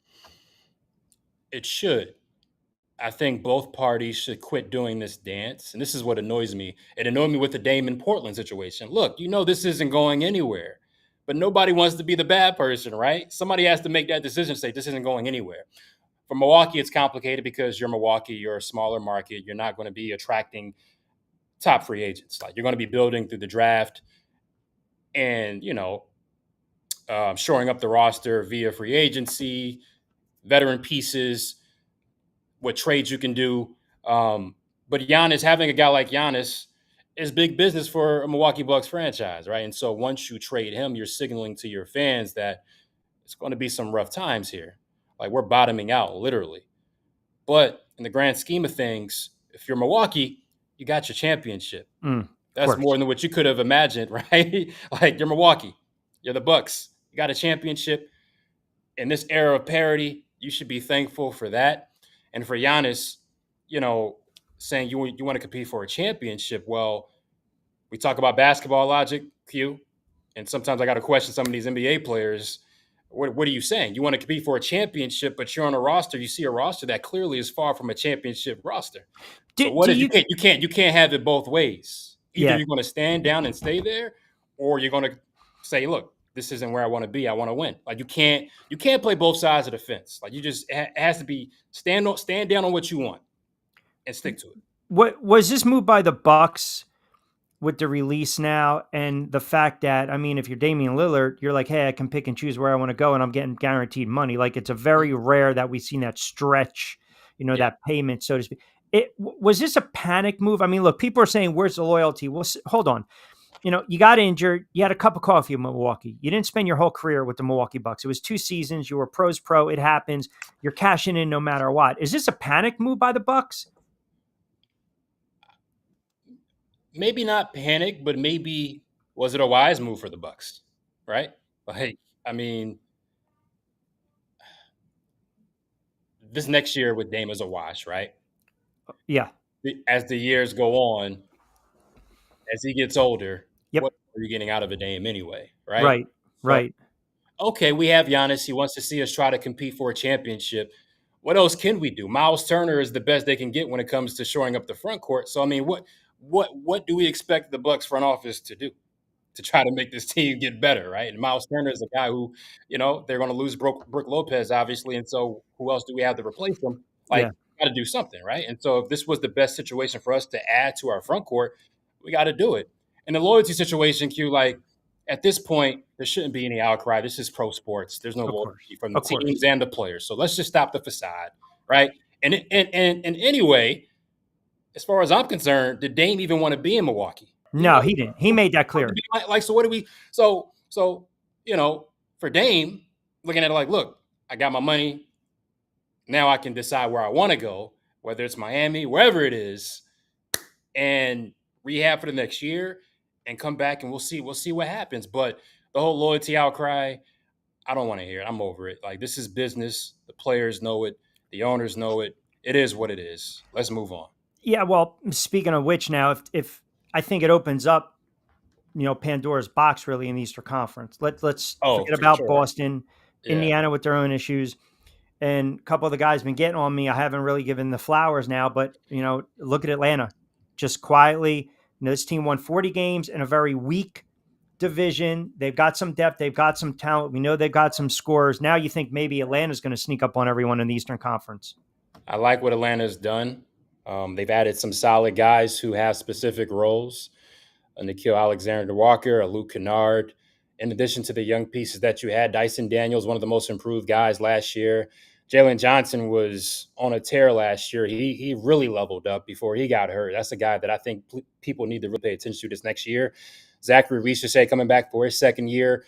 It should. I think both parties should quit doing this dance. And this is what annoys me. It annoyed me with the Dame in Portland situation. Look, this isn't going anywhere, but nobody wants to be the bad person, right? Somebody has to make that decision, say this isn't going anywhere. For Milwaukee, it's complicated because you're Milwaukee, you're a smaller market. You're not going to be attracting top free agents. Like, you're going to be building through the draft and, shoring up the roster via free agency, veteran pieces, what trades you can do. But Giannis, having a guy like Giannis is big business for a Milwaukee Bucks franchise, right? And so once you trade him, you're signaling to your fans that it's going to be some rough times here. Like, we're bottoming out, literally. But in the grand scheme of things, if you're Milwaukee, you got your championship. That's more than what you could have imagined, right? Like, you're Milwaukee. You're the Bucks. You got a championship. In this era of parity, you should be thankful for that. And for Giannis, saying you want to compete for a championship, well, we talk about basketball logic, Q, and sometimes I got to question some of these NBA players. What are you saying? You want to compete for a championship, but you're on a roster. You see a roster that clearly is far from a championship roster. So what if you can't have it both ways? Either you're going to stand down and stay there, or you're going to say, look, this isn't where I want to be. I want to win. Like, you can't play both sides of the fence. Like, you just, it has to be stand down on what you want and stick to it. What was this move by the Bucks with the release now and the fact that, I mean, if you're Damian Lillard, you're like, hey, I can pick and choose where I want to go and I'm getting guaranteed money. Like, it's a very rare that we've seen that stretch, that payment, so to speak. Was this a panic move? I mean, look, people are saying, where's the loyalty? Well, hold on. You got injured. You had a cup of coffee in Milwaukee. You didn't spend your whole career with the Milwaukee Bucks. It was 2 seasons. You were pros pro. It happens. You're cashing in no matter what. Is this a panic move by the Bucks? Maybe not panic, but maybe was it a wise move for the Bucks, right? Like, I mean, this next year with Dame is a wash, right? Yeah. As the years go on, as he gets older, what are you getting out of a Dame anyway, right? Right. Okay, we have Giannis. He wants to see us try to compete for a championship. What else can we do? Miles Turner is the best they can get when it comes to shoring up the front court. So, I mean, what do we expect the Bucks front office to do to try to make this team get better, right? And Miles Turner is a guy who, they're going to lose Brook Lopez, obviously, and so who else do we have to replace him? Like, got to do something, right? And so if this was the best situation for us to add to our front court, we got to do it. And the loyalty situation, Q, like, at this point, there shouldn't be any outcry. This is pro sports. There's no loyalty from the teams and the players. So let's just stop the facade, right? And anyway, as far as I'm concerned, did Dame even want to be in Milwaukee? No, he didn't. He made that clear. Like, so what do we? So for Dame, looking at it like, look, I got my money. Now I can decide where I want to go, whether it's Miami, wherever it is, and rehab for the next year and come back and we'll see what happens. But the whole loyalty outcry, I don't want to hear it. I'm over it. Like, this is business. The players know it. The owners know it. It is what it is. Let's move on. Yeah, well, speaking of which now, if I think it opens up, Pandora's box really in the Eastern Conference. Let's forget about Boston, Indiana with their own issues. And a couple of the guys have been getting on me. I haven't really given the flowers now, but, look at Atlanta. Just quietly, this team won 40 games in a very weak division. They've got some depth. They've got some talent. We know they've got some scorers. Now you think maybe Atlanta's going to sneak up on everyone in the Eastern Conference. I like what Atlanta's done. They've added some solid guys who have specific roles. A Nickeil Alexander-Walker, a Luke Kennard. In addition to the young pieces that you had, Dyson Daniels, one of the most improved guys last year. Jalen Johnson was on a tear last year. He really leveled up before he got hurt. That's a guy that I think people need to really pay attention to this next year. Zachary Richaset coming back for his second year.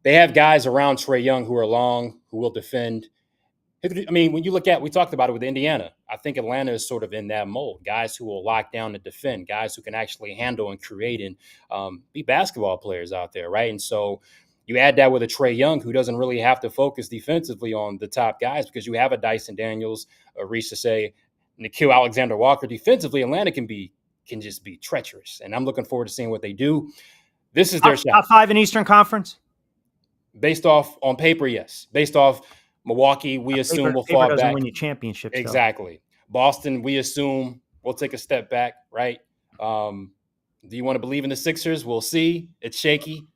They have guys around Trae Young who are long, who will defend. I mean, when you look at, we talked about it with Indiana. I think Atlanta is sort of in that mold. Guys who will lock down and defend, guys who can actually handle and create and be basketball players out there, right? And so you add that with a Trae Young who doesn't really have to focus defensively on the top guys because you have a Dyson Daniels, a Richaset, Nickeil Alexander-Walker. Defensively, Atlanta can be can just be treacherous. And I'm looking forward to seeing what they do. This is their shot. Top 5 in Eastern Conference? Based off on paper, yes. Based off Milwaukee, we assume will fall doesn't back. Win you championships. Exactly. Though. Boston, we assume will take a step back, right? Do you want to believe in the Sixers? We'll see. It's shaky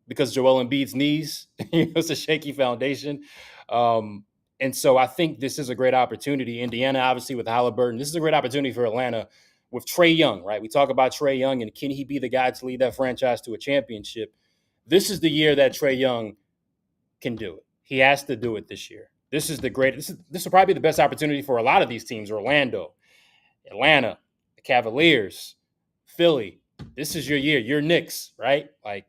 because Joel Embiid's knees. It's a shaky foundation. And so I think this is a great opportunity. Indiana, obviously, with Halliburton. This is a great opportunity for Atlanta with Trae Young, right? We talk about Trae Young and can he be the guy to lead that franchise to a championship? This is the year that Trae Young can do it. He has to do it this year. This is the greatest. This will probably be the best opportunity for a lot of these teams. Orlando, Atlanta, the Cavaliers, Philly. This is your year. Your Knicks, right? Like,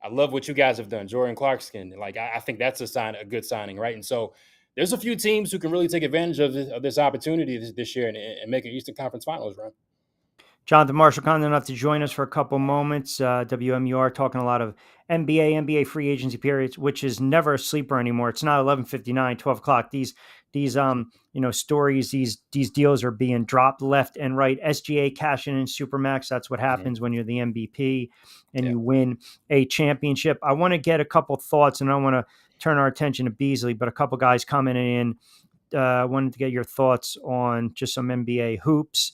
I love what you guys have done. Jordan Clarkson. Like, I think that's a good signing, right? And so there's a few teams who can really take advantage of this opportunity this year and make an Eastern Conference Finals run. Jonathan Marshall, kind enough to join us for a couple moments. WMUR talking a lot of NBA free agency periods, which is never a sleeper anymore. It's not 11:59, 12 o'clock. These stories, these deals are being dropped left and right. SGA cashing in Supermax. That's what happens when you're the MVP and you win a championship. I want to get a couple thoughts, and I want to turn our attention to Beasley, but a couple guys coming in. Wanted to get your thoughts on just some NBA hoops.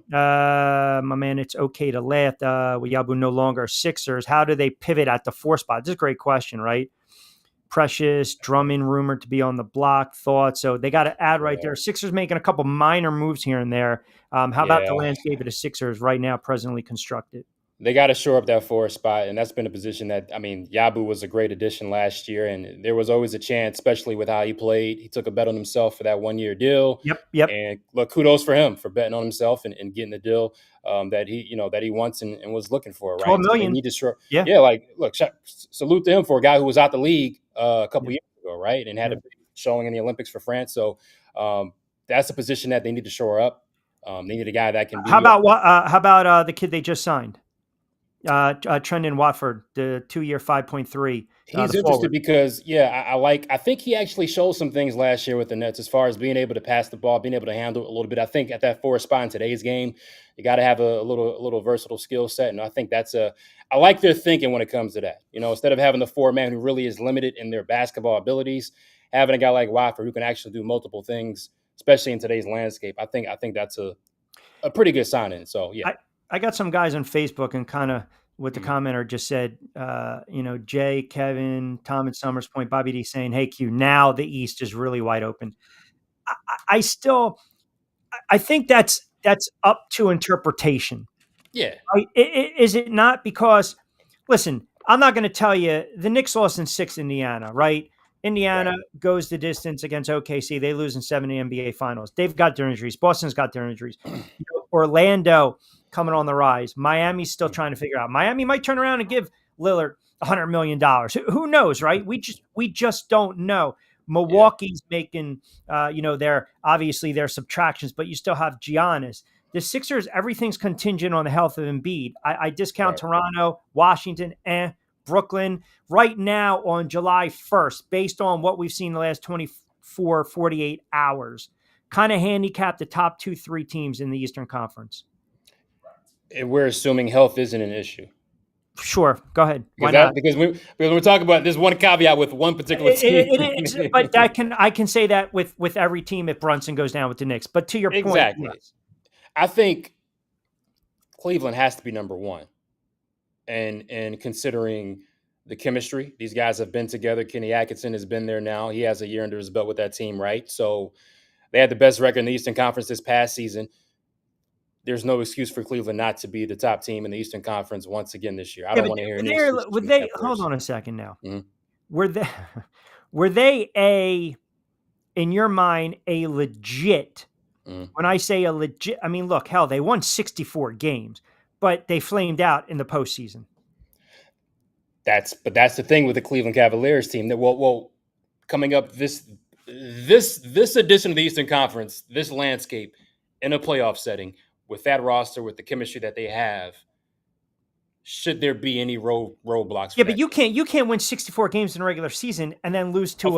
My man, it's okay to laugh. Yabu no longer Sixers. How do they pivot at the 4 spot? This is a great question, right? Precious, Drummond rumored to be on the block. Thoughts. So they got to add right there. Sixers making a couple minor moves here and there. How about the landscape of the Sixers right now, presently constructed? They got to shore up that 4 spot, and that's been a position that, Yabu was a great addition last year, and there was always a chance, especially with how he played. He took a bet on himself for that 1-year deal. Yep. And look, kudos for him for betting on himself and getting the deal that he wants and was looking for. Right, $12 million. So look, salute to him for a guy who was out the league a couple years ago, right, and had a big showing in the Olympics for France. So that's a position that they need to shore up. They need a guy that can. How about the kid they just signed? Trendon Watford, the 2-year 5.3. He's interested because, I think he actually showed some things last year with the Nets as far as being able to pass the ball, being able to handle it a little bit. I think at that 4 spot in today's game, you got to have a little versatile skill set. And I think I like their thinking when it comes to that. Instead of having the 4-man who really is limited in their basketball abilities, having a guy like Watford who can actually do multiple things, especially in today's landscape. I think that's a pretty good signing. So, yeah. I got some guys on Facebook and kind of what the commenter just said, Jay, Kevin, Tom at Summers Point, Bobby D saying, hey, Q, now the East is really wide open. I think that's up to interpretation. Yeah. Right? Is it not? Because, listen, I'm not going to tell you the Knicks lost in 6 Indiana, right? Indiana goes the distance against OKC. They lose in 7 NBA Finals. They've got their injuries. Boston's got their injuries. Orlando coming on the rise. Miami's still trying to figure out. Miami might turn around and give Lillard $100 million. Who knows, right? We just don't know. Milwaukee's making, their subtractions, but you still have Giannis. The Sixers, everything's contingent on the health of Embiid. I discount Toronto, Washington, Brooklyn. Right now on July 1st, based on what we've seen the last 24, 48 hours, kind of handicap the top 2-3 teams in the Eastern Conference. And we're assuming health isn't an issue. Sure, go ahead. Why not? Because we're talking about there's one caveat with one particular team. It is, but I can say that with every team if Brunson goes down with the Knicks. But to your point, yes. I think Cleveland has to be number one. And considering the chemistry, these guys have been together. Kenny Atkinson has been there now. He has a year under his belt with that team, right? So they had the best record in the Eastern Conference this past season. There's no excuse for Cleveland not to be the top team in the Eastern Conference once again this year. I don't want to hear any. Hold on a second now. Mm-hmm. Were they in your mind, a legit? Mm-hmm. When I say a legit, I mean, look, hell, they won 64 games, but they flamed out in the postseason. That's the thing with the Cleveland Cavaliers team. That coming up this edition of the Eastern Conference, this landscape in a playoff setting. With that roster, with the chemistry that they have, should there be any roadblocks? Yeah, but you can't win 64 games in a regular season and then lose to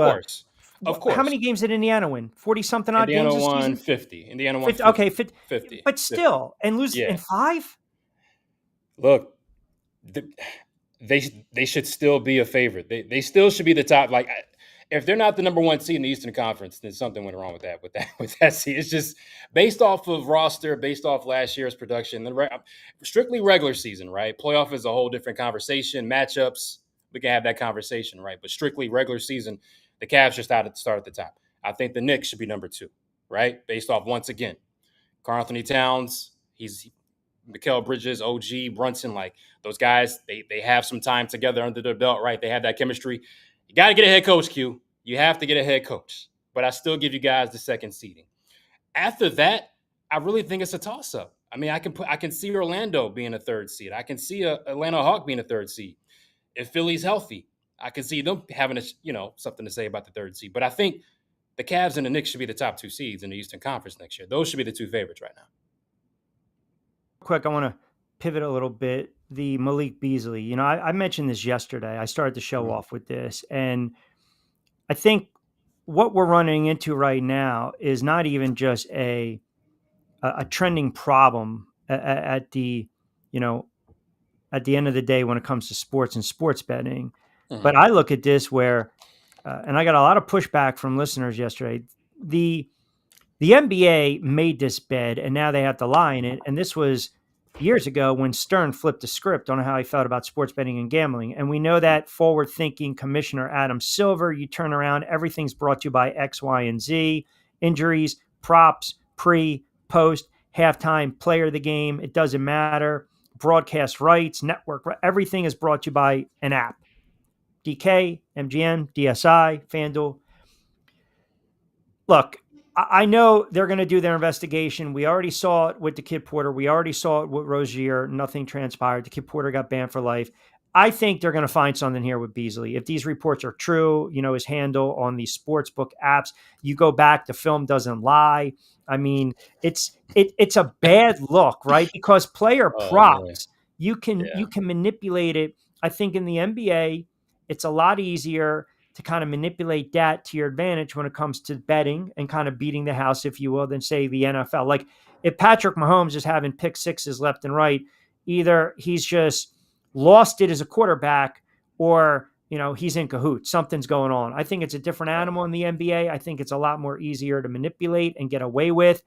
Of course. How many games did Indiana win? 40-something odd Indiana games this won season? 50. Indiana won 50. Okay, 50. But still, and lose in 5? Look, they should still be a favorite. They still should be the top. Like, if they're not the number 1 seed in the Eastern Conference, then something went wrong with that seed. It's just based off of roster, based off last year's production. Strictly regular season, right? Playoff is a whole different conversation. Matchups, we can have that conversation, right? But strictly regular season, the Cavs should start at the top. I think the Knicks should be number 2, right? Based off, once again, Karl-Anthony Towns, Mikal Bridges, OG, Brunson, like those guys, they have some time together under their belt, right? They have that chemistry. You got to get a head coach, Q. You have to get a head coach. But I still give you guys the second seeding. After that, I really think it's a toss-up. I mean, I can see Orlando being a 3rd seed. I can see Atlanta Hawk being a 3rd seed. If Philly's healthy, I can see them having something to say about the 3rd seed. But I think the Cavs and the Knicks should be the top 2 seeds in the Eastern Conference next year. Those should be the 2 favorites right now. Quick, I want to pivot a little bit. The Malik Beasley, I mentioned this yesterday. I started the show off with this, and I think what we're running into right now is not even just a trending problem at the end of the day when it comes to sports and sports betting. Mm-hmm. But I look at this where, and I got a lot of pushback from listeners yesterday. The NBA made this bed, and now they have to lie in it. And this was years ago when Stern flipped the script on how he felt about sports betting and gambling. And we know that forward-thinking Commissioner Adam Silver, you turn around, everything's brought to you by X, Y, and Z, injuries, props, pre, post, halftime, player of the game. It doesn't matter. Broadcast rights, network, everything is brought to you by an app. DK, MGM, DSI, FanDuel. Look, I know they're going to do their investigation. We already saw it with the Kid Porter. We already saw it with Rozier. Nothing transpired. The Kid Porter got banned for life. I think they're going to find something here with Beasley. If these reports are true, his handle on the sportsbook apps, you go back, the film doesn't lie. I mean, it's a bad look, right? Because player props, you can manipulate it. I think in the NBA, it's a lot easier to kind of manipulate that to your advantage when it comes to betting and kind of beating the house, if you will, than say the NFL. Like if Patrick Mahomes is having pick sixes left and right, either he's just lost it as a quarterback or, he's in cahoots. Something's going on. I think it's a different animal in the NBA. I think it's a lot more easier to manipulate and get away with.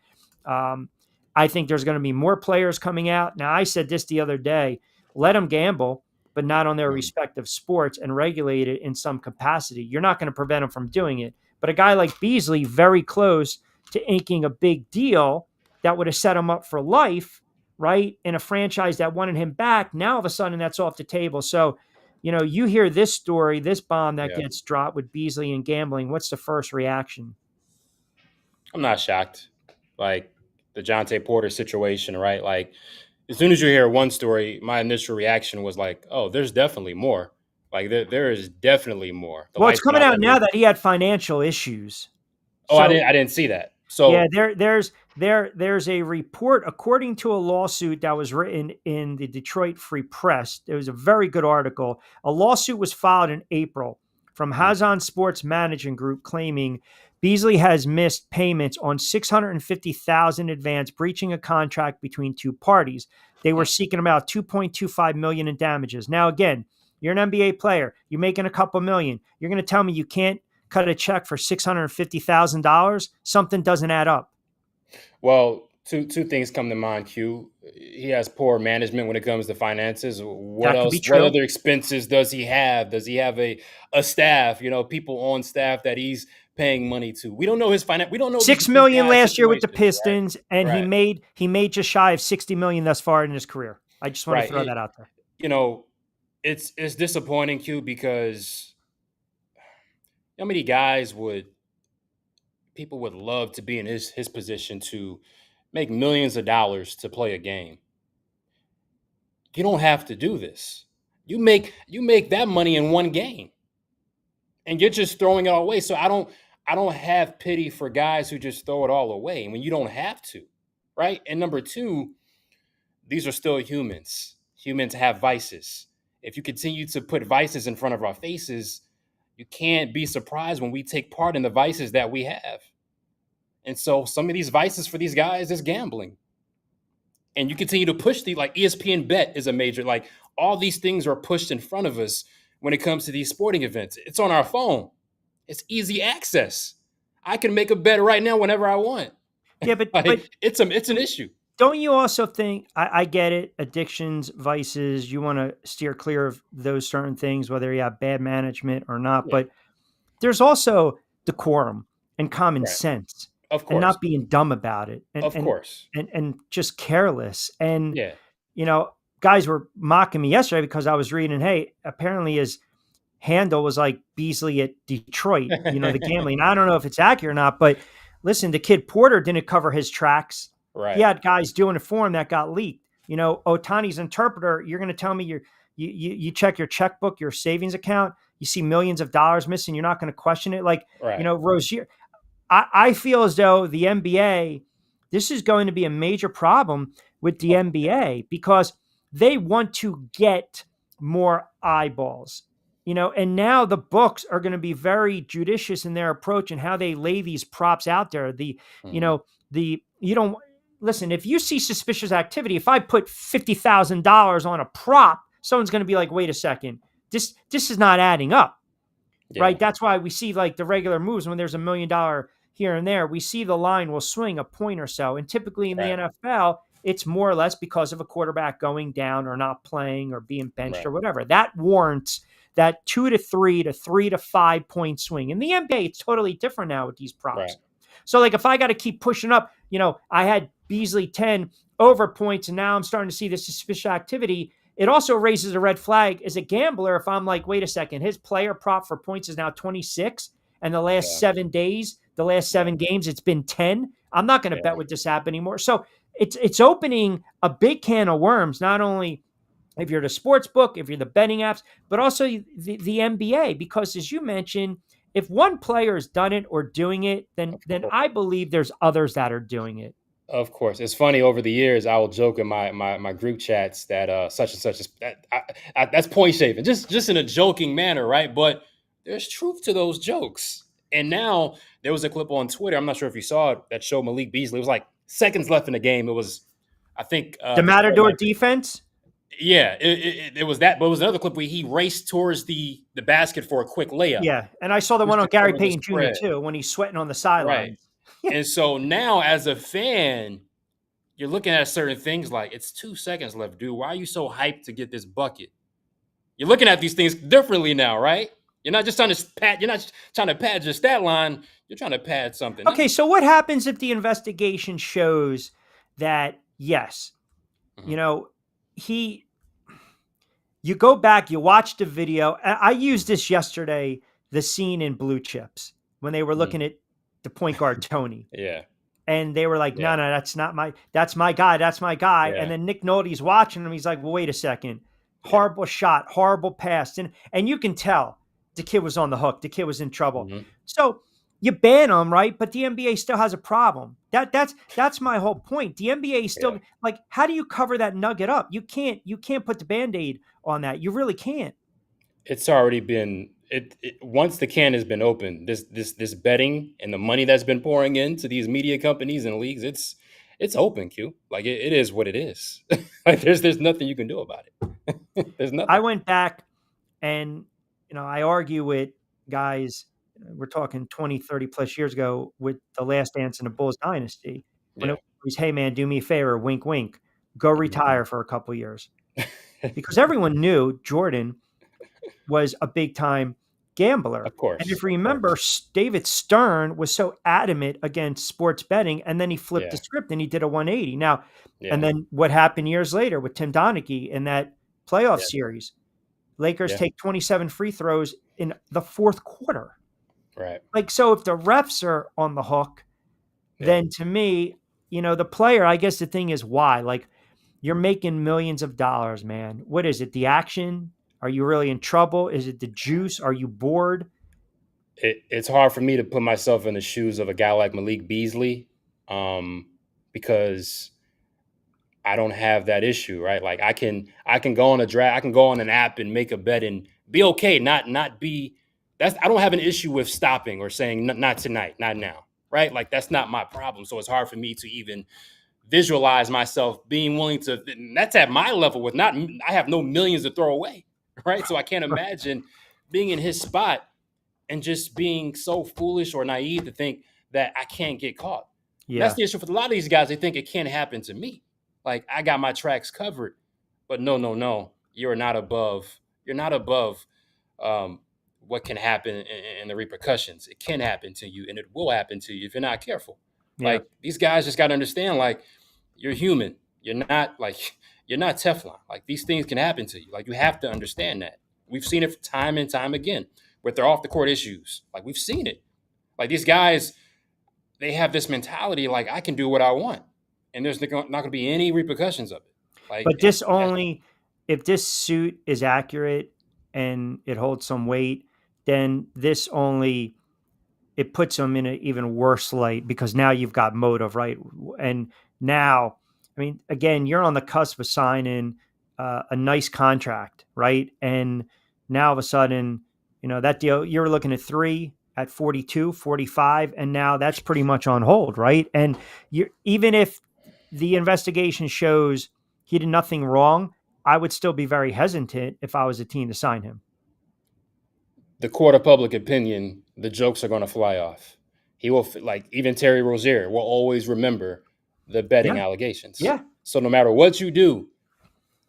I think there's going to be more players coming out. Now, I said this the other day, let them gamble, but not on their respective sports, and regulate it in some capacity. You're not going to prevent them from doing it. But a guy like Beasley, very close to inking a big deal that would have set him up for life, right? In a franchise that wanted him back. Now, all of a sudden, that's off the table. So, you hear this story, this bomb that gets dropped with Beasley and gambling. What's the first reaction? I'm not shocked. Like the Jonte Porter situation, right? Like, as soon as you hear one story, my initial reaction was like, oh, there's definitely more. Like there is definitely more. Well, it's coming out now that he had financial issues. Oh, so, I didn't see that. So yeah, there's a report according to a lawsuit that was written in the Detroit Free Press. It was a very good article. A lawsuit was filed in April from Hazan Sports Management Group claiming Beasley has missed payments on $650,000 advance, breaching a contract between two parties. They were seeking about $2.25 million in damages. Now, again, you're an NBA player. You're making a couple million. You're going to tell me you can't cut a check for $650,000? Something doesn't add up. Well, two things come to mind, Q. He has poor management when it comes to finances. What else? What other expenses does he have? Does he have a staff? People on staff that he's paying money to. We don't know his finance. We don't know $6 million last year with the Pistons, right? And he made just shy of $60 million thus far in his career. I just want to throw that out there. It's disappointing, Q, because how many guys people would love to be in his position to make millions of dollars to play a game. You don't have to do this. You make that money in one game, and you're just throwing it all away. So I don't have pity for guys who just throw it all away when you don't have to, right? And number two, these are still humans. Humans have vices. If you continue to put vices in front of our faces, you can't be surprised when we take part in the vices that we have. And so some of these vices for these guys is gambling. And you continue to push like ESPN Bet is a major, like all these things are pushed in front of us when it comes to these sporting events. It's on our phone. It's easy access. I can make a bet right now whenever I want. Yeah, but, like, but it's an issue. Don't you also think, I get it, addictions, vices, you want to steer clear of those certain things, whether you have bad management or not, but there's also decorum and common sense. Of course. And not being dumb about it. And, of course. And just careless. And, yeah, guys were mocking me yesterday because I was reading, hey, apparently his handle was like Beasley at Detroit, the gambling. I don't know if it's accurate or not, but listen, the kid Porter didn't cover his tracks. Right. He had guys doing it for him that got leaked. Ohtani's interpreter, you're going to tell me you check your checkbook, your savings account, you see millions of dollars missing. You're not going to question it. Like, Rozier, I feel as though the NBA, this is going to be a major problem with the NBA because they want to get more eyeballs, and now the books are going to be very judicious in their approach and how they lay these props out there. Listen, if you see suspicious activity, if I put $50,000 on a prop, someone's going to be like, wait a second, this is not adding up. Right. That's why we see like the regular moves when there's $1 million here and there, we see the line will swing a point or so. And typically in the NFL, it's more or less because of a quarterback going down or not playing or being benched or whatever. That warrants that 2 to 3 to 3 to 5 point swing. In the NBA, it's totally different now with these props. Right. So like if I got to keep pushing up, I had Beasley 10 over points and now I'm starting to see this suspicious activity. It also raises a red flag as a gambler if I'm like, wait a second, his player prop for points is now 26 and the last 7 days, the last 7 games, it's been 10. I'm not going to bet with this app anymore. So it's opening a big can of worms, not only if you're the sports book, if you're the betting apps, but also the NBA, because as you mentioned, if one player has done it or doing it, then I believe there's others that are doing it. Of course. It's funny, over the years, I will joke in my group chats that such and such is that's point shaving, just in a joking manner, right? But there's truth to those jokes. And now there was a clip on Twitter, I'm not sure if you saw it, that showed Malik Beasley. It was like seconds left in the game. It was, I think, the Matador defense. Yeah, it was that, but it was another clip where he raced towards the basket for a quick layup. Yeah, and I saw the one on Gary Payton Jr. too, when he's sweating on the sidelines. Right. And so now, as a fan, you're looking at certain things like, it's 2 seconds left, dude. Why are you so hyped to get this bucket? You're looking at these things differently now, right? You're not just trying to pad. You're not trying to pad your stat line. You're trying to pad something. Okay, so what happens if the investigation shows that yes, you go back, you watch the video. I used this yesterday, the scene in Blue Chips when they were looking at the point guard, Tony. Yeah. And they were like, no, that's my guy. That's my guy. Yeah. And then Nick Nolte's watching him. He's like, well, wait a second. Horrible shot, horrible pass. And you can tell the kid was on the hook. The kid was in trouble. Mm-hmm. So you ban him, right? But the NBA still has a problem. That's my whole point. The NBA is still like, how do you cover that nugget up? You can't put the Band-Aid on that. You really can't. It's already been once the can has been opened, this betting and the money that's been pouring into these media companies and leagues, it's open, Q. Like it is what it is. Like there's nothing you can do about it. There's nothing. I went back and I argue with guys, we're talking 20, 30 plus years ago with The Last Dance in the Bulls dynasty. When it was, hey man, do me a favor, wink, wink, go retire for a couple years. Because everyone knew Jordan was a big time gambler. Of course. And if you remember, David Stern was so adamant against sports betting, and then he flipped the script and he did a 180. Now, and then what happened years later with Tim Donaghy in that playoff series? Lakers take 27 free throws in the fourth quarter. Right. Like, so if the refs are on the hook, then to me, the player, I guess the thing is why? Like, you're making millions of dollars, man. What is it? The action? Are you really in trouble? Is it the juice? Are you bored? It's hard for me to put myself in the shoes of a guy like Malik Beasley, because I don't have that issue, right? Like I can go on a draft, I can go on an app and make a bet and be okay, not be I don't have an issue with stopping or saying not tonight, not now, right? Like that's not my problem. So it's hard for me to even visualize myself being willing to. And that's at my level with not. I have no millions to throw away, right? So I can't imagine being in his spot and just being so foolish or naive to think that I can't get caught. Yeah. That's the issue for a lot of these guys. They think it can't happen to me. Like I got my tracks covered, but no. You're not above what can happen in the repercussions. It can happen to you, and it will happen to you if you're not careful. Yeah. Like these guys just got to understand, like you're human. You're not Teflon. Like these things can happen to you. Like you have to understand that. We've seen it time and time again with their off the court issues. Like we've seen it. Like these guys, they have this mentality like I can do what I want, and there's not going to be any repercussions of it. Like, but this if this suit is accurate and it holds some weight, then it puts them in an even worse light because now you've got motive, right? And now, I mean, again, you're on the cusp of signing a nice contract, right? And now all of a sudden, that deal, you're looking at 3 at 42, 45, and now that's pretty much on hold, right? And even if the investigation shows he did nothing wrong, I would still be very hesitant if I was a team to sign him. The court of public opinion, the jokes are going to fly off. He will, like even Terry Rozier, will always remember the betting allegations. Yeah. So no matter what you do,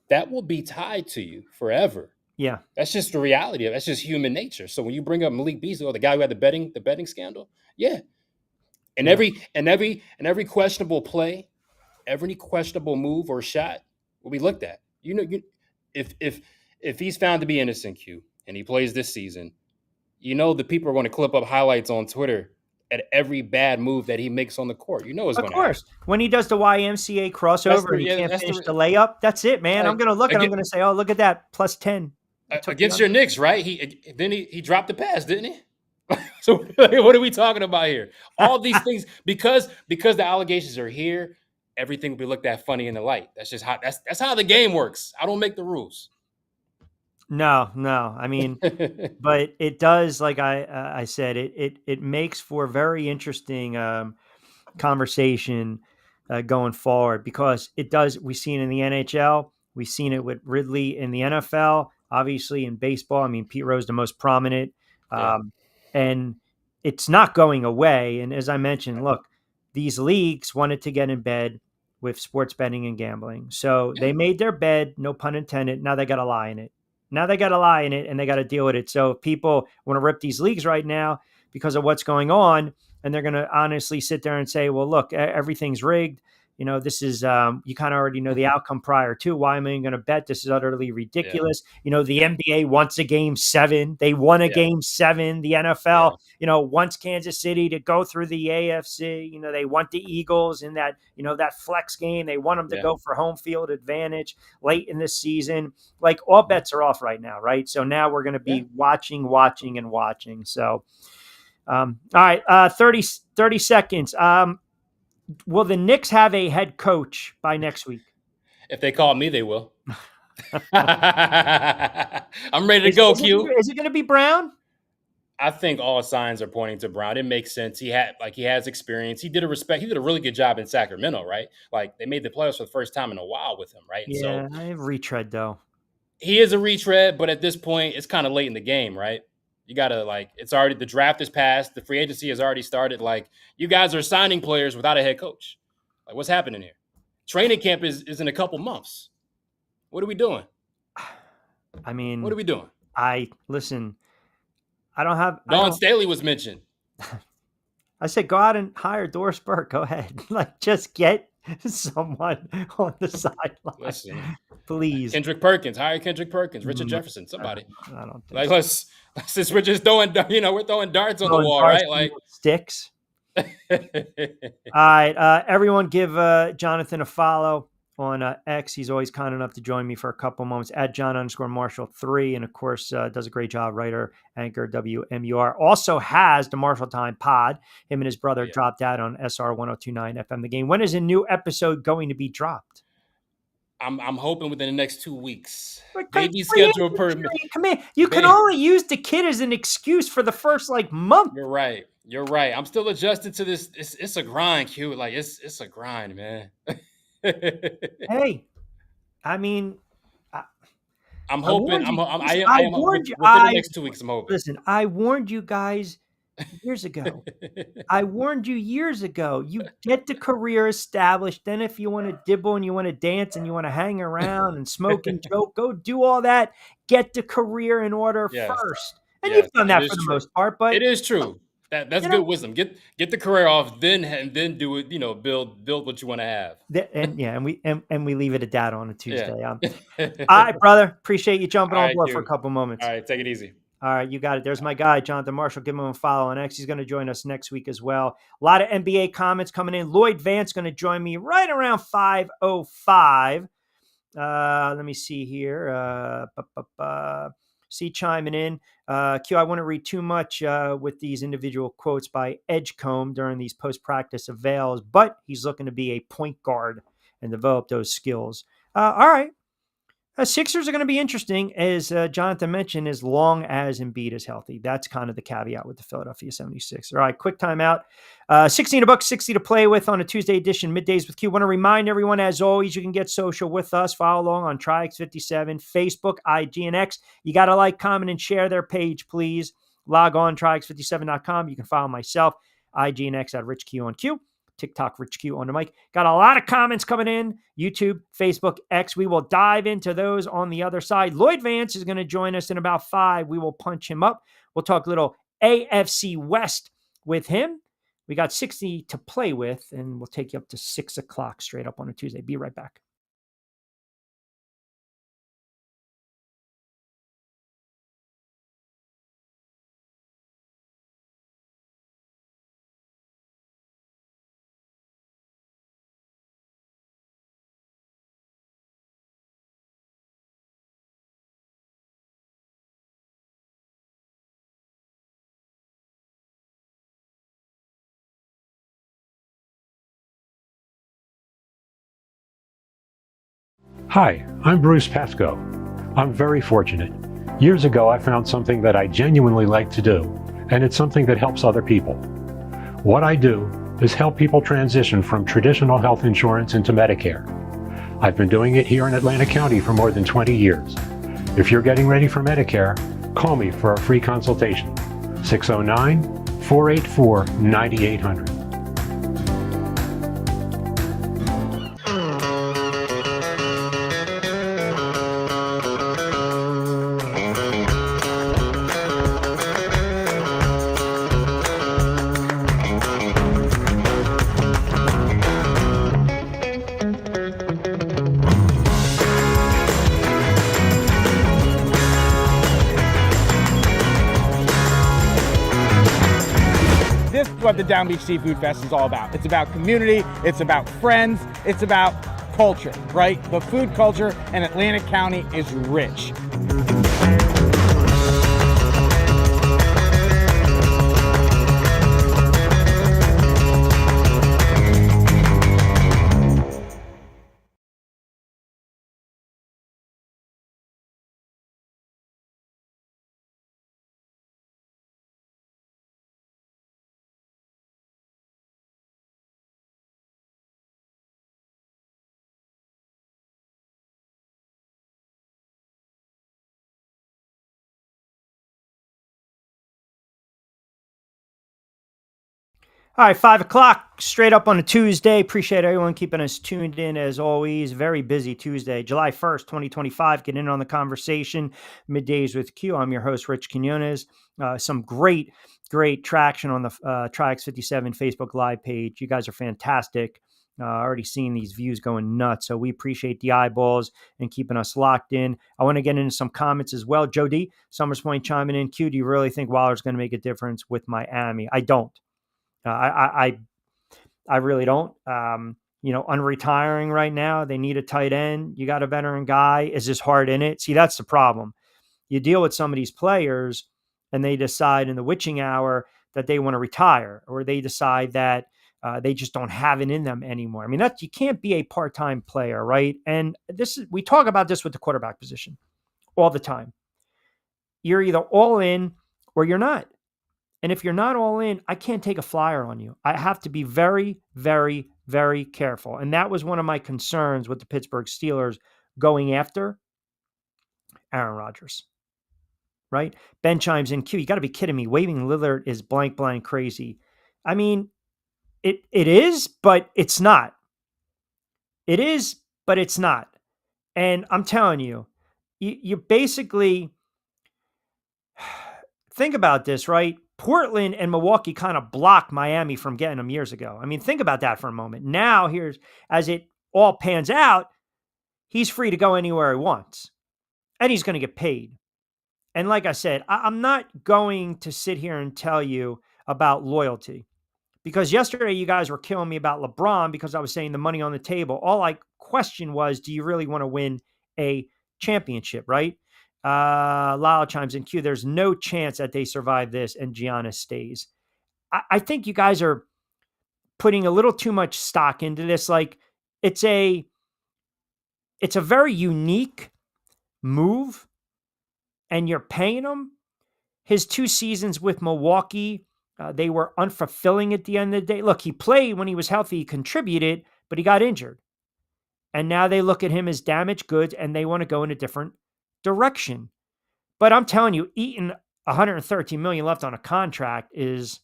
that will be tied to you forever. Yeah. That's just the reality of it. That's just human nature. So when you bring up Malik Beasley, or the guy who had the betting scandal, yeah. And every questionable play, every questionable move or shot will be looked at. If he's found to be innocent, Q, and he plays this season, the people are going to clip up highlights on Twitter at every bad move that he makes on the court. It's going to happen. Of course. When he does the YMCA crossover and he can't finish the layup, that's it, man. I'm going to look and I'm going to say, oh, look at that, plus 10. Against your Knicks, right? He dropped the pass, didn't he? So what are we talking about here? All these things, because the allegations are here, everything will be looked at funny in the light. That's just that's how the game works. I don't make the rules. No. I mean, but it does, like I said, it makes for a very interesting conversation going forward because it does. We've seen it in the NHL. We've seen it with Ridley in the NFL. Obviously, in baseball, I mean, Pete Rose, the most prominent, and it's not going away. And as I mentioned, look, these leagues wanted to get in bed with sports betting and gambling. So they made their bed, no pun intended. Now they got to lie in it. And they got to deal with it. So if people want to rip these leagues right now because of what's going on, and they're going to honestly sit there and say, well, look, everything's rigged. This is, you kind of already know the outcome prior to. Why am I going to bet? This is utterly ridiculous. Yeah. The NBA wants a game 7. They won a game 7. The NFL, wants Kansas City to go through the AFC. They want the Eagles in that, that flex game. They want them to go for home field advantage late in the season. Like all bets are off right now, right? So now we're going to be watching. So, all right, 30 seconds. Will the Knicks have a head coach by next week? If they call me, they will. I'm ready to go, Q. Is it going to be Brown? I think all signs are pointing to Brown. It makes sense. He has experience. He did a really good job in Sacramento, right? Like they made the playoffs for the first time in a while with him, right? And yeah, I have retread though. He is a retread, but at this point, it's kind of late in the game, right? You got to it's already, the draft is passed. The free agency has already started. Like you guys are signing players without a head coach. Like what's happening here? Training camp is in a couple months. What are we doing? I mean, what are we doing? Listen, I don't have. Dawn Staley was mentioned. I said, go out and hire Doris Burke. Go ahead. Just get someone on the sideline. Listen, please. Kendrick Perkins. Hire Kendrick Perkins. Richard Jefferson. Somebody. I don't think so. Since we're just throwing, we're throwing darts on the wall, right? Like sticks. All right. Everyone give Jonathan a follow on X. He's always kind enough to join me for a couple moments at John_Marshall3. And of course, does a great job. Writer, anchor, WMUR. Also has the Marshall Time pod. Him and his brother dropped out on SR 1029 FM The Game. When is a new episode going to be dropped? I'm hoping within the next 2 weeks. Because Baby schedule permit. Come in. You can only use the kid as an excuse for the first month. You're right. You're right. I'm still adjusting to this. It's a grind, Q. Like it's a grind, man. Hey, I mean, I'm hoping. I warned you. Within the next 2 weeks, I'm hoping. Listen, I warned you guys years ago. I warned you years ago. You get the career established. Then if you want to dibble and you want to dance and you want to hang around and smoke and joke, go do all that. Get the career in order first. And you've done that for the most part. But it is true. That's good wisdom. Get the career off, then do it. Build what you want to have. And we leave it at that on a Tuesday. All right, brother. Appreciate you jumping on board for a couple moments. All right, take it easy. All right, you got it. There's my guy, Jonathan Marshall. Give him a follow on X. He's going to join us next week as well. A lot of NBA comments coming in. Lloyd Vance going to join me right around 5:05. Let me see here. See chiming in. Q, I want to read too much with these individual quotes by Edgecombe during these post-practice avails, but he's looking to be a point guard and develop those skills. All right. Sixers are going to be interesting, as Jonathan mentioned, as long as Embiid is healthy. That's kind of the caveat with the Philadelphia 76ers. All right, quick timeout. 16 $, 60 to play with on a Tuesday edition, Middays with Q. Want to remind everyone, as always, you can get social with us. Follow along on Triax57, Facebook, IG, and X. You got to like, comment, and share their page, please. Log on, Triax57.com. You can follow myself, IG, and X at Rich Q on Q. TikTok, Rich Q on the mic. Got a lot of comments coming in. YouTube, Facebook, X. We will dive into those on the other side. Lloyd Vance is going to join us in about 5. We will punch him up. We'll talk a little AFC West with him. We got 60 to play with, and we'll take you up to 6 o'clock straight up on a Tuesday. Be right back. Hi, I'm Bruce Pascoe. I'm very fortunate. Years ago, I found something that I genuinely like to do, and it's something that helps other people. What I do is help people transition from traditional health insurance into Medicare. I've been doing it here in Atlantic County for more than 20 years. If you're getting ready for Medicare, call me for a free consultation. 609-484-9800. What the Down Beach Seafood Fest is all about. It's about community, it's about friends, it's about culture, right? The food culture in Atlantic County is rich. All right, 5 o'clock, straight up on a Tuesday. Appreciate everyone keeping us tuned in as always. Very busy Tuesday, July 1st, 2025. Get in on the conversation. Middays with Q. I'm your host, Rich Quinones. Some great traction on the Triax57 Facebook Live page. You guys are fantastic. Already seeing these views going nuts. So we appreciate the eyeballs and keeping us locked in. I want to get into some comments as well. Joe D, Summers Point chiming in. Q, do you really think Wilder's going to make a difference with Miami? I don't. I really don't. Unretiring right now, they need a tight end. You got a veteran guy. Is his heart in it? See, that's the problem. You deal with some of these players and they decide in the witching hour that they want to retire, or they decide that They just don't have it in them anymore. I mean, you can't be a part-time player, right? And we talk about this with the quarterback position all the time. You're either all in or you're not. And if you're not all in, I can't take a flyer on you. I have to be very, very, very careful. And that was one of my concerns with the Pittsburgh Steelers going after Aaron Rodgers, right? Ben chimes in, Q, you got to be kidding me. Waiving Lillard is blank, blank crazy. I mean, it is, but it's not. It is, but it's not. And I'm telling you, you basically think about this, right? Portland and Milwaukee kind of blocked Miami from getting them years ago. I mean, think about that for a moment. Now, as it all pans out, he's free to go anywhere he wants, and he's going to get paid. And like I said, I'm not going to sit here and tell you about loyalty, because yesterday you guys were killing me about LeBron because I was saying the money on the table. All I questioned was, do you really want to win a championship, right? Lyle chimes in, Q, there's no chance that they survive this and Giannis stays. I think you guys are putting a little too much stock into this. Like, it's a very unique move, and you're paying him. His 2 seasons with Milwaukee, they were unfulfilling at the end of the day. Look, he played when he was healthy, he contributed, but he got injured. And now they look at him as damaged goods and they want to go in a different direction. But I'm telling you, eating $113 million left on a contract it's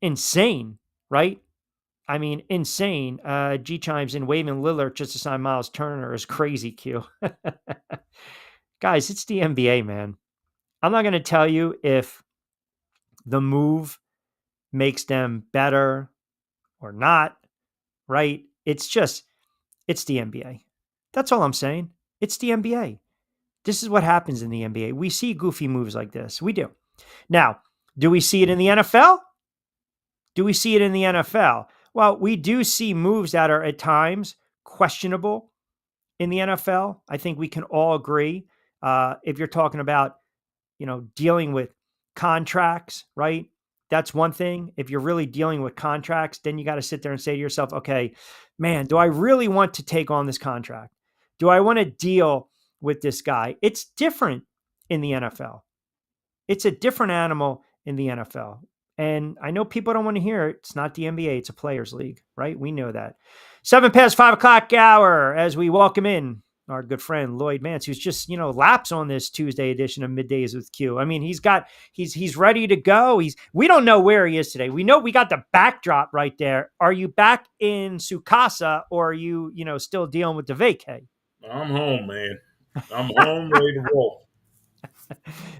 insane, right? I mean, insane. G chimes in, waiving Lillard just to sign Miles Turner is crazy, Q. Guys, it's the NBA, man. I'm not going to tell you if the move makes them better or not, right? It's the NBA. That's all I'm saying. It's the NBA. This is what happens in the NBA. We see goofy moves like this. We do. Now, do we see it in the NFL? Do we see it in the NFL? Well, we do see moves that are at times questionable in the NFL. I think we can all agree. If you're talking about, dealing with contracts, right? That's one thing. If you're really dealing with contracts, then you got to sit there and say to yourself, okay, man, do I really want to take on this contract? Do I want to deal with this guy? It's different in the NFL. It's a different animal in the NFL. And I know people don't want to hear it. It's not the NBA. It's a players league, right? We know that. 7 past 5 o'clock hour as we welcome in our good friend Lloyd Mance, who's just, laps on this Tuesday edition of Middays with Q. I mean, he's ready to go. We don't know where he is today. We know we got the backdrop right there. Are you back in Sukasa, or are you, still dealing with the vacay? I'm home, man. I'm home, ready to roll.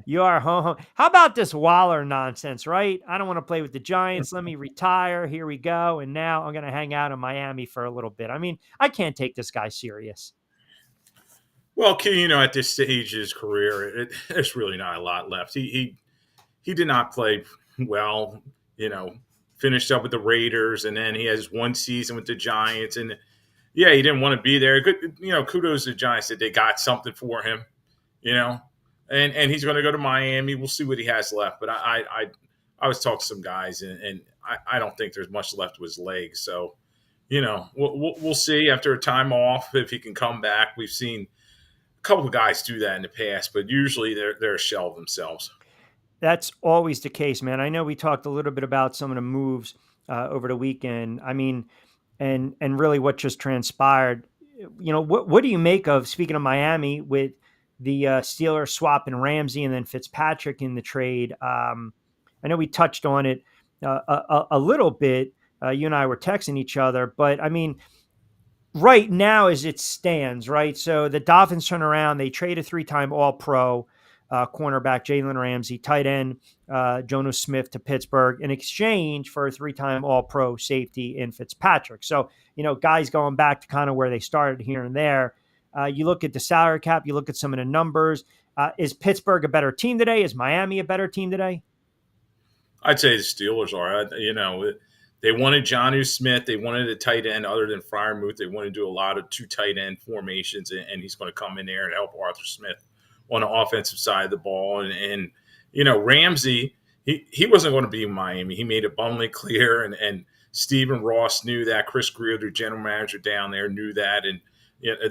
You are home. How about this Waller nonsense, right? I don't want to play with the Giants. Let me retire. Here we go. And now I'm going to hang out in Miami for a little bit. I mean, I can't take this guy serious. Well, Q, at this stage of his career, there's really not a lot left. He did not play well, finished up with the Raiders, and then he has one season with the Giants. And, yeah, he didn't want to be there. Good, kudos to the Giants that they got something for him, and he's going to go to Miami. We'll see what he has left. But I was talking to some guys, and I don't think there's much left with his legs. So, we'll see after a time off if he can come back. We've seen a couple of guys do that in the past, but usually they're a shell of themselves. That's always the case, man. I know we talked a little bit about some of the moves over the weekend. I mean, and really what just transpired. What do you make of, speaking of Miami, with the Steelers swapping Ramsey and then Fitzpatrick in the trade? I know we touched on it a little bit. You and I were texting each other, but I mean, right now as it stands, right? So the Dolphins turn around, they trade a 3-time All-Pro cornerback Jalen Ramsey, tight end Jonas Smith to Pittsburgh in exchange for a 3-time All-Pro safety in Fitzpatrick. So, guys going back to kind of where they started here and there. You look at the salary cap, you look at some of the numbers. Is Pittsburgh a better team today? Is Miami a better team today? I'd say the Steelers are. They wanted Jonnu Smith. They wanted a tight end other than Freiermuth. They want to do a lot of 2 tight end formations, and he's going to come in there and help Arthur Smith on the offensive side of the ball. And Ramsey, he wasn't going to be in Miami. He made it abundantly clear, and Stephen Ross knew that. Chris Greer, their general manager down there, knew that, and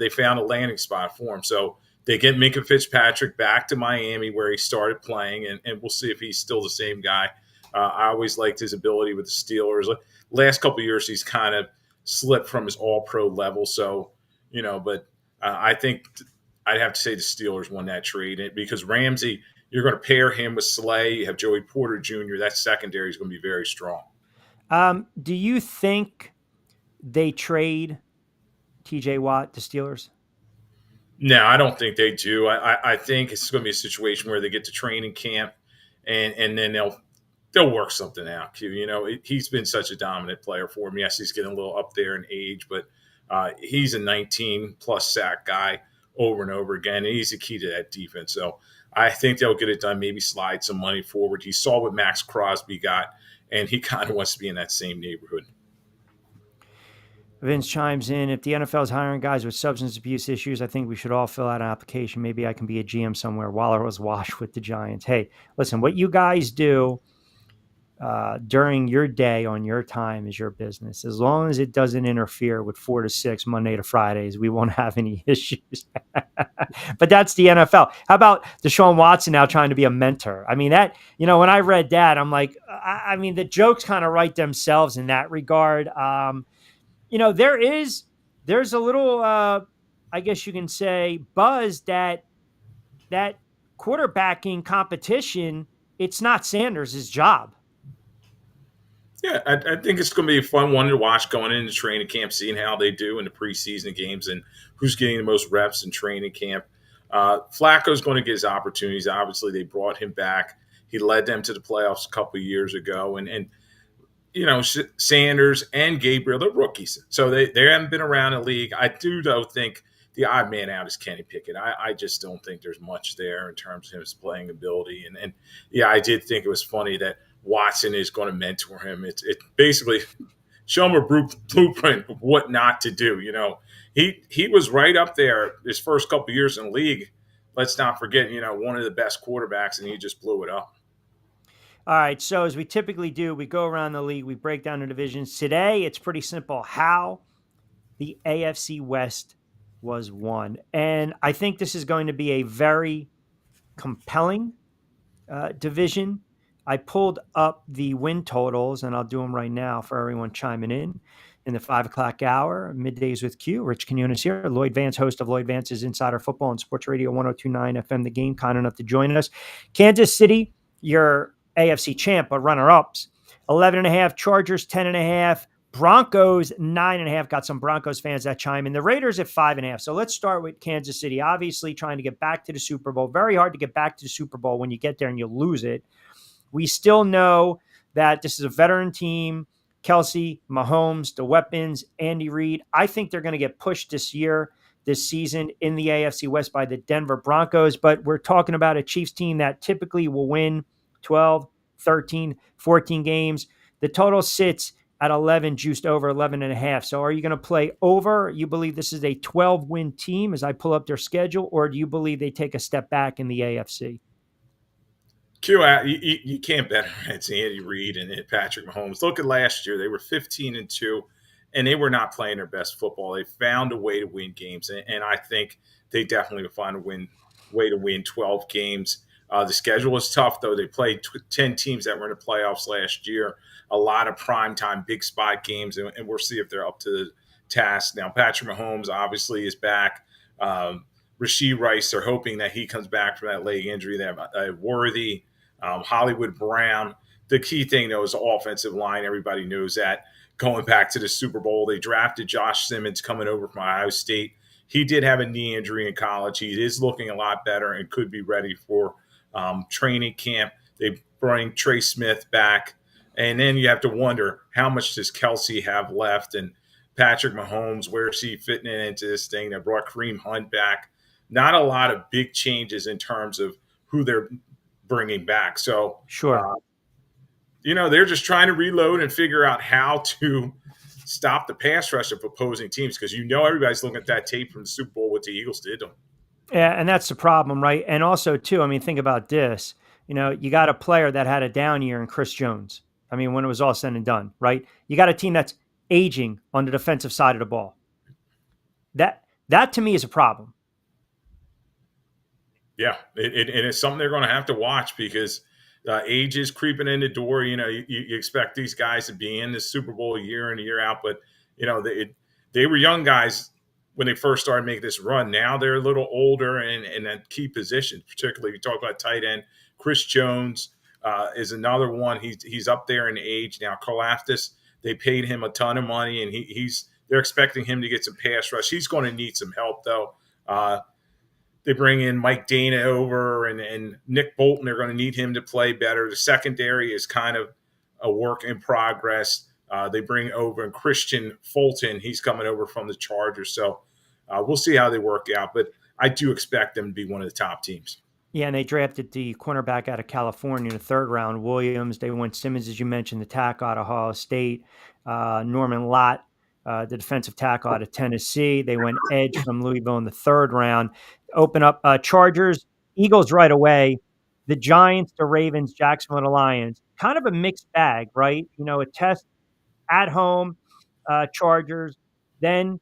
they found a landing spot for him. So they get Minka Fitzpatrick back to Miami where he started playing, and we'll see if he's still the same guy. I always liked his ability with the Steelers. Last couple of years, he's kind of slipped from his all-pro level. So, but I think I'd have to say the Steelers won that trade because Ramsey, you're going to pair him with Slay. You have Joey Porter Jr. That secondary is going to be very strong. Do you think they trade TJ Watt to Steelers? No, I don't think they do. I think it's going to be a situation where they get to training camp and then they'll work something out. He's been such a dominant player for him. Yes, he's getting a little up there in age, but he's a 19-plus sack guy over and over again. And he's the key to that defense. So I think they'll get it done, maybe slide some money forward. He saw what Max Crosby got, and he kind of wants to be in that same neighborhood. Vince chimes in, if the NFL is hiring guys with substance abuse issues, I think we should all fill out an application. Maybe I can be a GM somewhere. Waller was washed with the Giants. Hey, listen, what you guys do during your day on your time is your business. As long as it doesn't interfere with 4 to 6 Monday to Fridays, we won't have any issues. But that's the NFL. How about Deshaun Watson now trying to be a mentor? I mean, that, when I read that, I'm like, I mean, the jokes kind of write themselves in that regard. There's a little, I guess you can say, buzz that quarterbacking competition, it's not Sanders' job. Yeah, I think it's going to be a fun one to watch going into training camp, seeing how they do in the preseason games and who's getting the most reps in training camp. Flacco's going to get his opportunities. Obviously, they brought him back. He led them to the playoffs a couple of years ago. And Sanders and Gabriel, they're rookies. So they haven't been around the league. I do, though, think the odd man out is Kenny Pickett. I just don't think there's much there in terms of his playing ability. And I did think it was funny that Watson is going to mentor him. It's basically show him a blueprint of what not to do. He was right up there his first couple of years in the league. Let's not forget, one of the best quarterbacks, and he just blew it up. All right, so as we typically do, we go around the league, we break down the divisions. Today, it's pretty simple how the AFC West was won. And I think this is going to be a very compelling division. I pulled up the win totals, and I'll do them right now for everyone chiming in the 5 o'clock hour. Middays with Q. Rich Quinones here. Lloyd Vance, host of Lloyd Vance's Insider Football on Sports Radio 102.9 FM. The Game, kind enough to join us. Kansas City, your AFC champ, but runner-ups. 11.5. Chargers, 10.5. Broncos, 9.5. Got some Broncos fans that chime in. The Raiders at 5.5. So let's start with Kansas City. Obviously trying to get back to the Super Bowl. Very hard to get back to the Super Bowl when you get there and you lose it. We still know that this is a veteran team. Kelsey, Mahomes, the weapons, Andy Reid. I think they're going to get pushed this season in the AFC West by the Denver Broncos. But we're talking about a Chiefs team that typically will win 12, 13, 14 games. The total sits at 11, juiced over 11.5. So are you going to play over? You believe this is a 12-win team as I pull up their schedule, or do you believe they take a step back in the AFC? Q, you can't bet against Andy Reid and Patrick Mahomes. Look at last year; they were 15-2, and they were not playing their best football. They found a way to win games, and I think they definitely will find a way to win 12 games. The schedule is tough, though. They played 10 teams that were in the playoffs last year. A lot of primetime big spot games, and we'll see if they're up to the task. Now, Patrick Mahomes obviously is back. Rashee Rice, they're hoping that he comes back from that leg injury. They have Worthy, Hollywood Brown. The key thing, though, is the offensive line. Everybody knows that. Going back to the Super Bowl, they drafted Josh Simmons coming over from Ohio State. He did have a knee injury in college. He is looking a lot better and could be ready for training camp. They bring Trey Smith back. And then you have to wonder, how much does Kelsey have left? And Patrick Mahomes, where is he fitting into this thing? They brought Kareem Hunt back. Not a lot of big changes in terms of who they're bringing back. So, sure. They're just trying to reload and figure out how to stop the pass rush of opposing teams, because everybody's looking at that tape from the Super Bowl, what the Eagles did to them. Yeah, and that's the problem, right? And also, too, I mean, think about this. you got a player that had a down year in Chris Jones. I mean, when it was all said and done, right? You got a team that's aging on the defensive side of the ball. That to me is a problem. Yeah, it's something they're going to have to watch because age is creeping in the door. You expect these guys to be in the Super Bowl year in and year out, but they were young guys when they first started making this run. Now they're a little older and in key positions, particularly you talk about tight end. Chris Jones is another one. He's up there in age now. Karlaftis, they paid him a ton of money, and they're expecting him to get some pass rush. He's going to need some help though. They bring in Mike Dana over and Nick Bolton. They're going to need him to play better. The secondary is kind of a work in progress. They bring over Christian Fulton. He's coming over from the Chargers. So we'll see how they work out. But I do expect them to be one of the top teams. Yeah, and they drafted the cornerback out of California in the 3rd round, Williams. They went Simmons, as you mentioned, the tackle out of Ohio State, Norman Lott, the defensive tackle out of Tennessee. They went edge from Louisville in the 3rd round. Open up Chargers, Eagles right away, the Giants, the Ravens, Jacksonville, the Lions. Kind of a mixed bag, right? A test at home, Chargers, then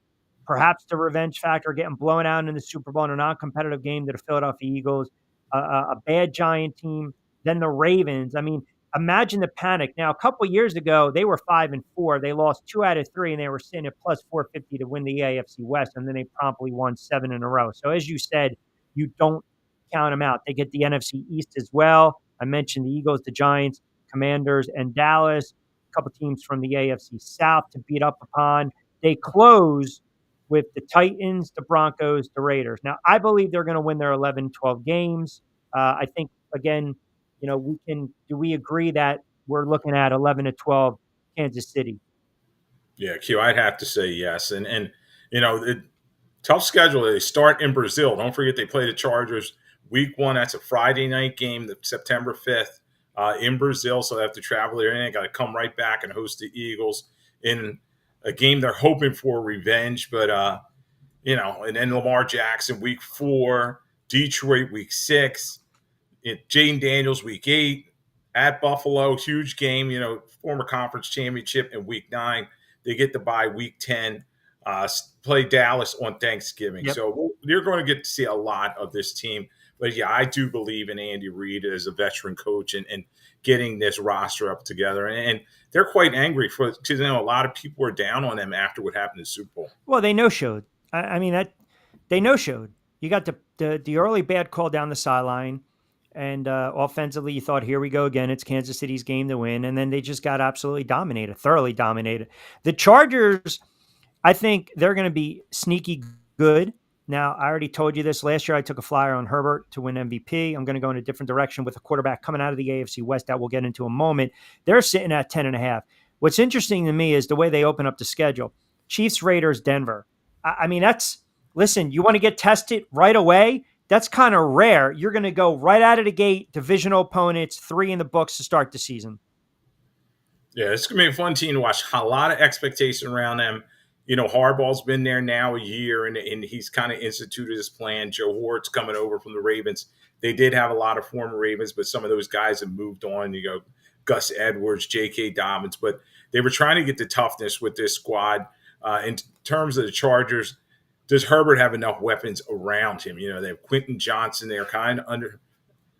perhaps the revenge factor, getting blown out in the Super Bowl in a non-competitive game to the Philadelphia Eagles, a bad Giant team, then the Ravens. I mean, imagine the panic. Now, a couple of years ago, they were 5-4. They lost 2 out of 3, and they were sitting at plus 450 to win the AFC West, and then they promptly won 7 in a row. So as you said, you don't count them out. They get the NFC East as well. I mentioned the Eagles, the Giants, Commanders, and Dallas, a couple teams from the AFC South to beat up upon. They close with the Titans, the Broncos, the Raiders. Now, I believe they're going to win their 11, 12 games. I think, again, do we agree that we're looking at 11 to 12 Kansas City? Yeah, Q, I'd have to say yes. And tough schedule. They start in Brazil. Don't forget they play the Chargers week 1. That's a Friday night game, September 5th in Brazil. So they have to travel there and they got to come right back and host the Eagles in a game they're hoping for revenge. But, and then Lamar Jackson week 4, Detroit week 6. Jaden Daniels week 8 at Buffalo, huge game, former conference championship in week 9. They get the bye week 10, play Dallas on Thanksgiving. Yep. So you're going to get to see a lot of this team. But yeah, I do believe in Andy Reid as a veteran coach and getting this roster up together. And they're quite angry because a lot of people were down on them after what happened in the Super Bowl. Well, they no-showed. I mean, they no-showed. You got the early bad call down the sideline. And offensively, you thought, here we go again. It's Kansas City's game to win. And then they just got absolutely dominated, thoroughly dominated. The Chargers, I think they're going to be sneaky good. Now, I already told you this. Last year, I took a flyer on Herbert to win MVP. I'm going to go in a different direction with a quarterback coming out of the AFC West that we'll get into in a moment. They're sitting at 10.5. What's interesting to me is the way they open up the schedule. Chiefs, Raiders, Denver. I mean, listen, you want to get tested right away? That's kind of rare. You're going to go right out of the gate, divisional opponents, 3 in the books to start the season. Yeah, it's going to be a fun team to watch. A lot of expectation around them. Harbaugh's been there now a year, and he's kind of instituted his plan. Joe Hort's coming over from the Ravens. They did have a lot of former Ravens, but some of those guys have moved on. Gus Edwards, J.K. Dobbins. But they were trying to get the toughness with this squad. In terms of the Chargers, does Herbert have enough weapons around him? They have Quentin Johnson. They're kind of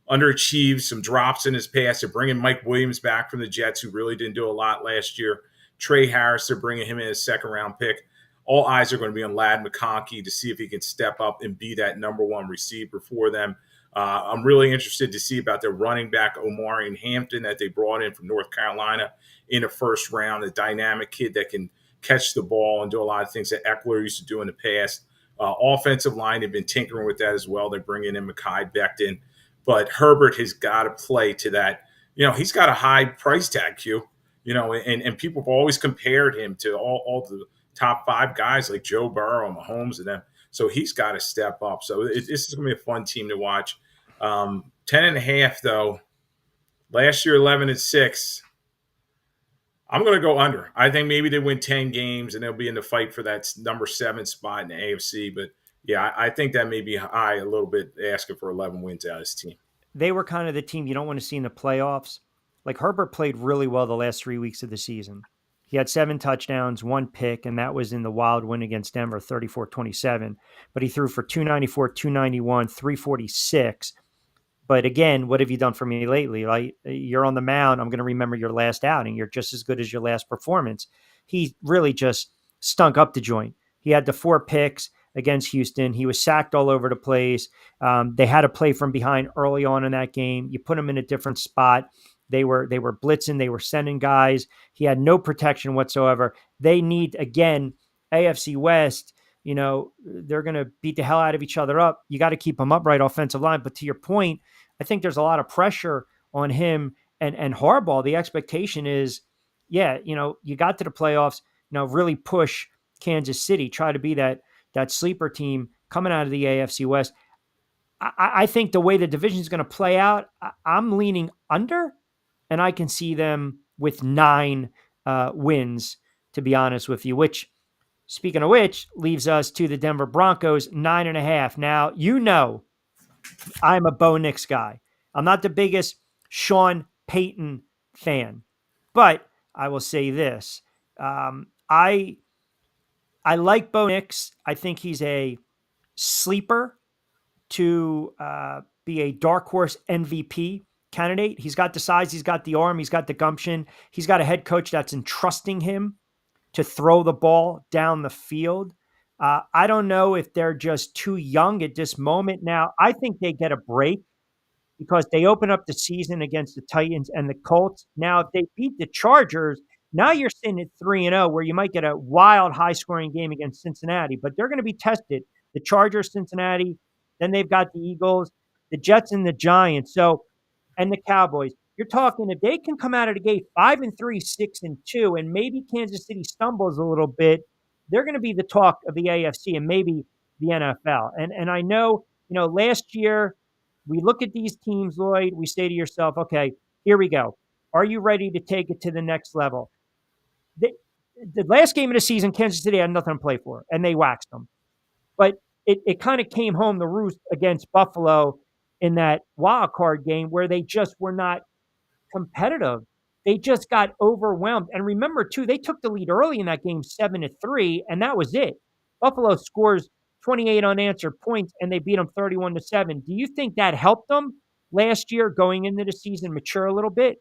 underachieved, some drops in his pass. They're bringing Mike Williams back from the Jets, who really didn't do a lot last year. Trey Harris, they're bringing him in as a 2nd-round pick. All eyes are going to be on Ladd McConkey to see if he can step up and be that number 1 receiver for them. I'm really interested to see about their running back, Omarion Hampton, that they brought in from North Carolina in the 1st round, a dynamic kid that can catch the ball and do a lot of things that Eckler used to do in the past. Offensive line, they've been tinkering with that as well. They're bringing in Mekhi Becton. But Herbert has got to play to that. He's got a high price tag, Q. And people have always compared him to all the top 5 guys like Joe Burrow, Mahomes, and them. So he's got to step up. So this is going to be a fun team to watch. 10.5, though. Last year, 11-6. I'm going to go under. I think maybe they win 10 games and they'll be in the fight for that number 7 spot in the AFC. But, yeah, I think that may be high a little bit, asking for 11 wins out of this team. they were kind of the team you don't want to see in the playoffs. Like Herbert played really well the last 3 weeks of the season. He had 7 touchdowns, 1 pick, and that was in the wild win against Denver, 34-27. But he threw for 294, 291, 346. But again, what have you done for me lately? Like, you're on the mound. I'm going to remember your last outing. You're just as good as your last performance. He really just stunk up the joint. He had the 4 picks against Houston. He was sacked all over the place. They had to play from behind early on in that game. You put him in a different spot. They were blitzing. They were sending guys. He had no protection whatsoever. They need, again, AFC West. They're going to beat the hell out of each other up. You got to keep them upright offensive line. But to your point, I think there's a lot of pressure on him and Harbaugh. The expectation is, you got to the playoffs, really push Kansas City, try to be that sleeper team coming out of the AFC West. I think the way the division is going to play out, I'm leaning under, and I can see them with 9 wins, to be honest with you, which, speaking of which, leaves us to the Denver Broncos, 9.5. Now, I'm a Bo Nix guy. I'm not the biggest Sean Payton fan, but I will say this. I like Bo Nix. I think he's a sleeper to be a dark horse MVP candidate. He's got the size, he's got the arm, he's got the gumption. He's got a head coach that's entrusting him to throw the ball down the field. I don't know if they're just too young at this moment. Now, I think they get a break because they open up the season against the Titans and the Colts. Now, if they beat the Chargers, now you're sitting at 3-0, where you might get a wild, high-scoring game against Cincinnati. But they're going to be tested. The Chargers, Cincinnati, then they've got the Eagles, the Jets, and the Giants. And the Cowboys. You're talking, if they can come out of the gate 5-3, 6-2, and maybe Kansas City stumbles a little bit, they're going to be the talk of the AFC and maybe the NFL. And I know, last year we look at these teams, Lloyd, we say to yourself, okay, here we go. Are you ready to take it to the next level? The last game of the season, Kansas City had nothing to play for, and they waxed them. But it kind of came home the roost against Buffalo in that wild card game where they just were not competitive. They just got overwhelmed. And remember, too, they took the lead early in that game 7-3, and that was it. Buffalo scores 28 unanswered points, and they beat them 31-7. Do you think that helped them last year going into the season mature a little bit?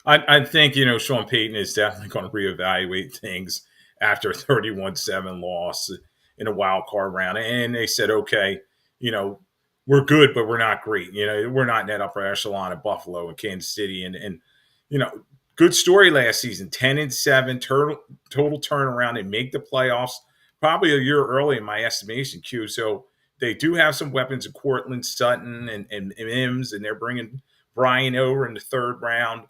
I think, Sean Payton is definitely going to reevaluate things after a 31-7 loss in a wild card round. And they said, okay, we're good, but we're not great. We're not in that upper echelon of Buffalo and Kansas City. And good story last season, 10-7, total turnaround. They make the playoffs probably a year early in my estimation, Q. So they do have some weapons in Cortland Sutton and Mims, and they're bringing Brian over in the 3rd round.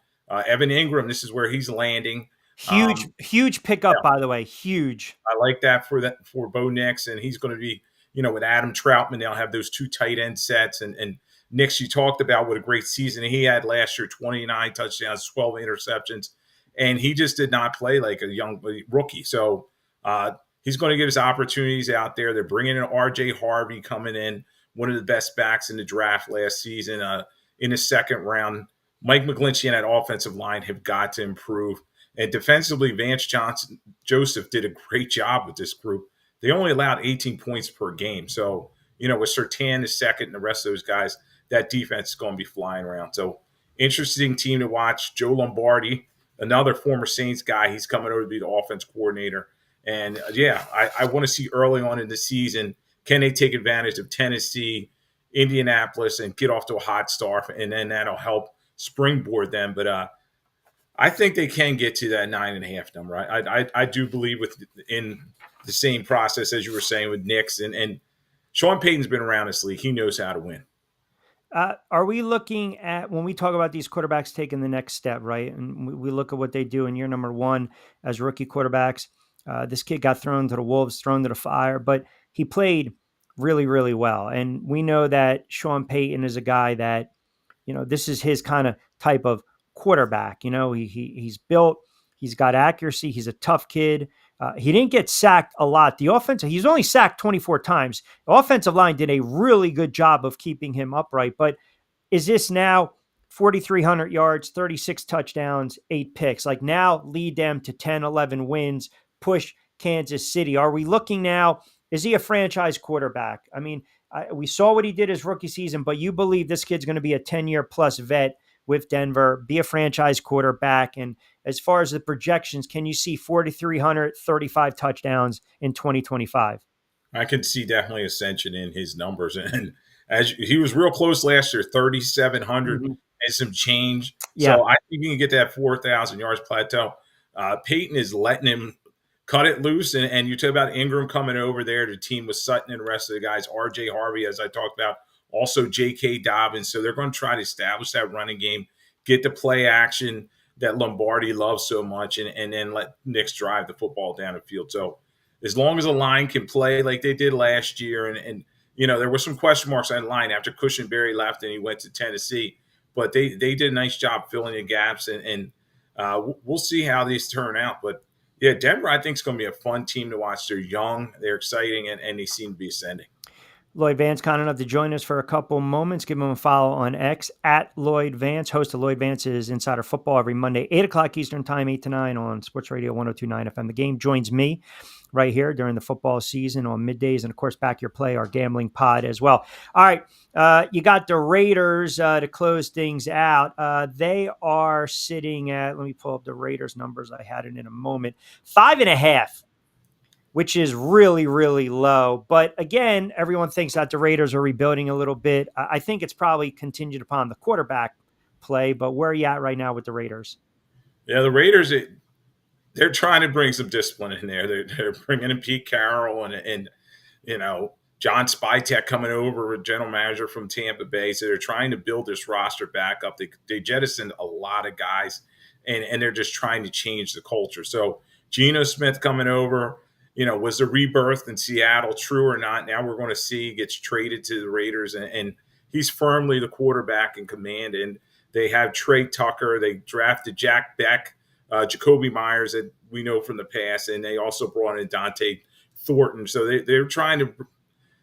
Evan Ingram, this is where he's landing. Huge pickup, by the way. Huge. I like that for Bo Nix, and he's going to be, with Adam Troutman, they'll have those 2 tight end sets. And Nix, you talked about what a great season he had last year, 29 touchdowns, 12 interceptions, and he just did not play like a young rookie. So he's going to get his opportunities out there. They're bringing in R.J. Harvey coming in, one of the best backs in the draft last season in the 2nd round. Mike McGlinchey and that offensive line have got to improve. And defensively, Vance Joseph did a great job with this group. They only allowed 18 points per game. So, with Surtain the second and the rest of those guys, that defense is going to be flying around. So, interesting team to watch. Joe Lombardi, another former Saints guy, he's coming over to be the offense coordinator. And, I want to see early on in the season, can they take advantage of Tennessee, Indianapolis, and get off to a hot start, and then that'll help springboard them. But I think they can get to that 9.5 number. I do believe in the same process as you were saying with Nix, and Sean Payton's been around this league. He knows how to win. Are we looking at, when we talk about these quarterbacks taking the next step, right? And we look at what they do in year number 1 as rookie quarterbacks. This kid got thrown to the wolves, thrown to the fire, but he played really, really well. And we know that Sean Payton is a guy that, this is his kind of type of quarterback. He's built, he's got accuracy, he's a tough kid. He didn't get sacked a lot. He's only sacked 24 times. The offensive line did a really good job of keeping him upright. But is this now 4,300 yards, 36 touchdowns, 8 picks? Like now lead them to 10, 11 wins, push Kansas City. Are we looking now? Is he a franchise quarterback? I mean, we saw what he did his rookie season, but you believe this kid's going to be a 10-year plus vet with Denver, be a franchise quarterback. And as far as the projections, can you see 4,335 touchdowns in 2025? I could see definitely ascension in his numbers. And as he was real close last year, 3,700 and some change. Yeah. So I think you can get that 4,000 yards plateau. Peyton is letting him cut it loose. And you talk about Ingram coming over there to team with Sutton and the rest of the guys, RJ Harvey, as I talked about, also J.K. Dobbins. So they're going to try to establish that running game, get the play action that Lombardi loves so much, and then let Knicks drive the football down the field. So as long as the line can play like they did last year, and there were some question marks on the line after Cushenberry left and he went to Tennessee, but they did a nice job filling the gaps, and we'll see how these turn out. But yeah, Denver, I think, is going to be a fun team to watch. They're young, they're exciting, and they seem to be ascending. Lloyd Vance, kind enough to join us for a couple moments. Give him a follow on X at Lloyd Vance, host of Lloyd Vance's Insider Football every Monday, 8 o'clock Eastern Time, 8 to 9 on Sports Radio 102.9 FM. The Game joins me right here during the football season on middays, and of course, Back Your Play, our gambling pod as well. All right, you got the Raiders to close things out. They are sitting at, let me pull up the Raiders numbers. I had it in a moment. 5.5. Which is really, really low. But again, everyone thinks that the Raiders are rebuilding a little bit. I think it's probably contingent upon the quarterback play, but where are you at right now with the Raiders? Yeah, the Raiders, they're trying to bring some discipline in there. They're bringing in Pete Carroll and John Spytek coming over, a general manager from Tampa Bay. So they're trying to build this roster back up. They jettisoned a lot of guys, and they're just trying to change the culture. So Geno Smith coming over, was the rebirth in Seattle true or not? Now we're going to see. He gets traded to the Raiders, and he's firmly the quarterback in command. And they have Trey Tucker. They drafted Jack Beck, Jacoby Myers that we know from the past, and they also brought in Dante Thornton. So they're trying to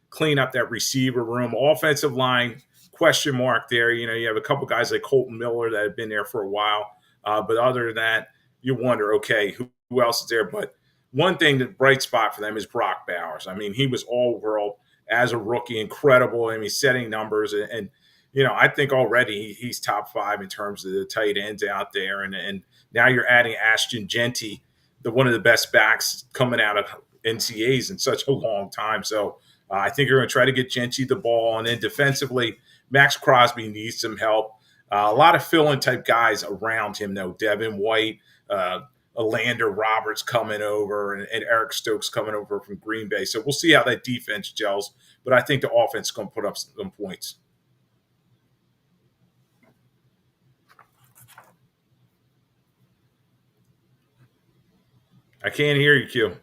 clean up that receiver room. Offensive line, question mark there. You have a couple guys like Colton Miller that have been there for a while. But other than that, you wonder, okay, who else is there? But one thing, the bright spot for them is Brock Bowers. I mean, he was all world as a rookie, incredible. I mean, setting numbers. And I think already he's top 5 in terms of the tight ends out there. And now you're adding Ashton Genty, one of the best backs coming out of NCAAs in such a long time. So I think you're going to try to get Genty the ball. And then defensively, Max Crosby needs some help. A lot of fill-in type guys around him, though. Devin White, Alander Roberts coming over, and Eric Stokes coming over from Green Bay. So we'll see how that defense gels. But I think the offense is going to put up some points. I can't hear you, Q.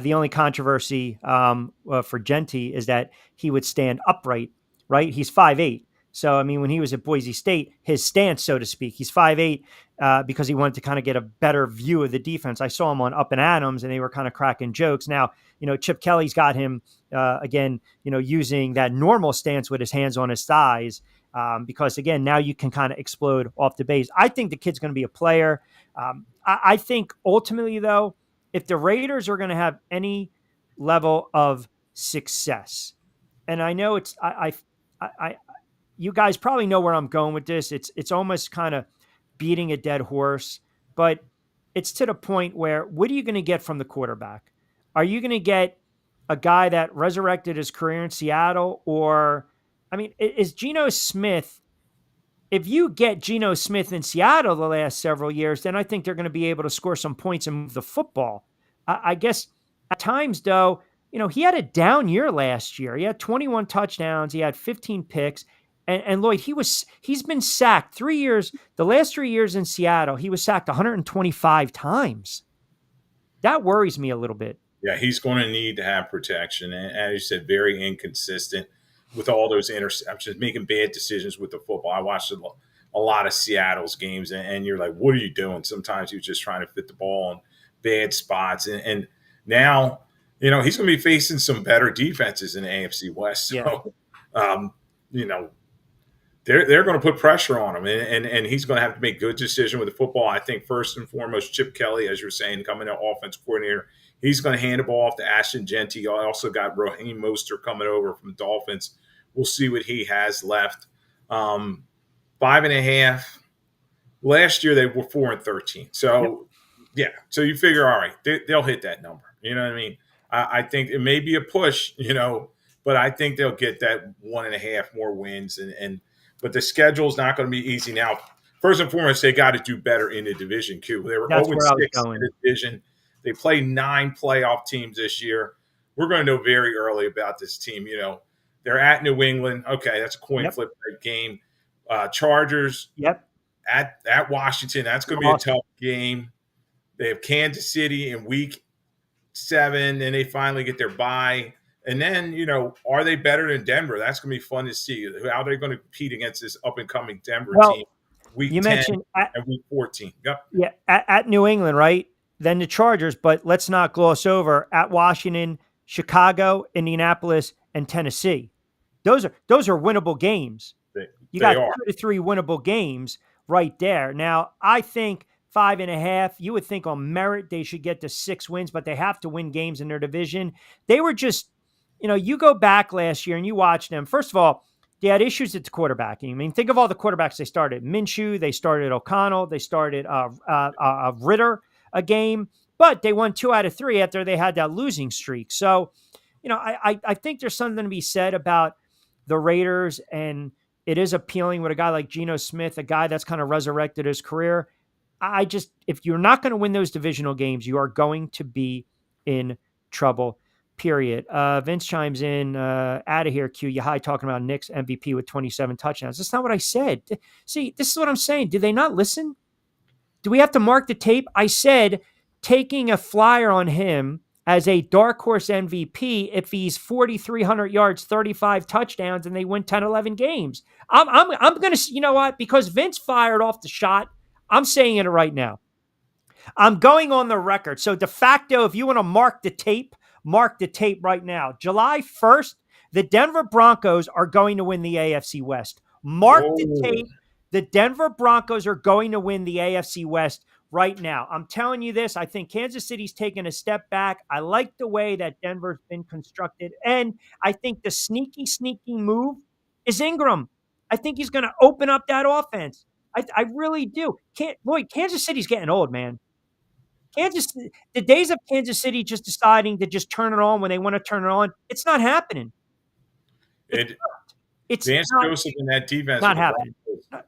The only controversy for Genty is that he would stand upright, right? He's 5'8". So, I mean, when he was at Boise State, his stance, so to speak, he's 5'8", because he wanted to kind of get a better view of the defense. I saw him on Up and Adams, and they were kind of cracking jokes. Now, Chip Kelly's got him, again, using that normal stance with his hands on his thighs, because, again, now you can kind of explode off the base. I think the kid's going to be a player. I think ultimately, though, if the Raiders are going to have any level of success, and I know it's you guys probably know where I'm going with this. It's almost kind of beating a dead horse, but it's to the point where what are you going to get from the quarterback? Are you going to get a guy that resurrected his career in Seattle? Or, I mean, is Geno Smith, if you get Geno Smith in Seattle the last several years, then I think they're going to be able to score some points and move the football. I guess at times, though, he had a down year last year. He had 21 touchdowns. He had 15 picks. And Lloyd, he's been sacked 3 years. The last 3 years in Seattle, he was sacked 125 times. That worries me a little bit. Yeah, he's going to need to have protection. And as you said, very inconsistent with all those interceptions, making bad decisions with the football. I watched a a lot of Seattle's games, and you're like, what are you doing? Sometimes he was just trying to fit the ball in bad spots. And now, he's going to be facing some better defenses in the AFC West. So, they're going to put pressure on him, and he's going to have to make good decision with the football. I think first and foremost, Chip Kelly, as you're saying, coming out offense coordinator, he's going to hand the ball off to Ashton Genty. I also got Raheem Mostert coming over from Dolphins. We'll see what he has left. 5.5. Last year they were 4-13. So so you figure, all right, they'll hit that number. You know what I mean? I think it may be a push, but I think they'll get that 1.5 more wins. But the schedule is not going to be easy. Now, first and foremost, they got to do better in the division, Q. They were 0-6 in the division. They played 9 playoff teams this year. We're going to know very early about this team. They're at New England. Okay, that's a coin flip type game. Chargers at Washington. That's going to be a tough game. They have Kansas City in week 7, and they finally get their bye. And then, are they better than Denver? That's going to be fun to see. How they're going to compete against this up-and-coming Denver team. Week 10 mentioned and week 14. Yep. Yeah, at New England, right? Then the Chargers, but let's not gloss over at Washington, Chicago, Indianapolis, and Tennessee. Those are winnable games. You got 2 to 3 winnable games right there. Now, I think 5.5, you would think on merit they should get to 6 wins, but they have to win games in their division. They were just, you go back last year and you watch them. First of all, they had issues at the quarterbacking. I mean, think of all the quarterbacks they started. Minshew, they started O'Connell, they started Ritter a game, but they won 2 out of 3 after they had that losing streak. So, I think there's something to be said about the Raiders, and it is appealing with a guy like Geno Smith, a guy that's kind of resurrected his career. If you're not going to win those divisional games, you are going to be in trouble, period. Vince chimes in, out of here, Q, you high talking about Nick's MVP with 27 touchdowns. That's not what I said. See, this is what I'm saying. Did they not listen? Do we have to mark the tape? I said taking a flyer on him as a dark horse MVP if he's 4,300 yards, 35 touchdowns, and they win 10, 11 games. I'm going to, you know what? Because Vince fired off the shot, I'm saying it right now. I'm going on the record. So de facto, if you want to mark the tape right now. July 1st, the Denver Broncos are going to win the AFC West. Mark the tape. The Denver Broncos are going to win the AFC West right now. I'm telling you this. I think Kansas City's taken a step back. I like the way that Denver's been constructed. And I think the sneaky the is Ingram. I think he's going to open up that offense. I really do. Kansas City's getting old, man. The days of Kansas City just deciding to just turn it on when they want to turn it on, it's not happening. It's Vance Joseph in that defense. Not happening.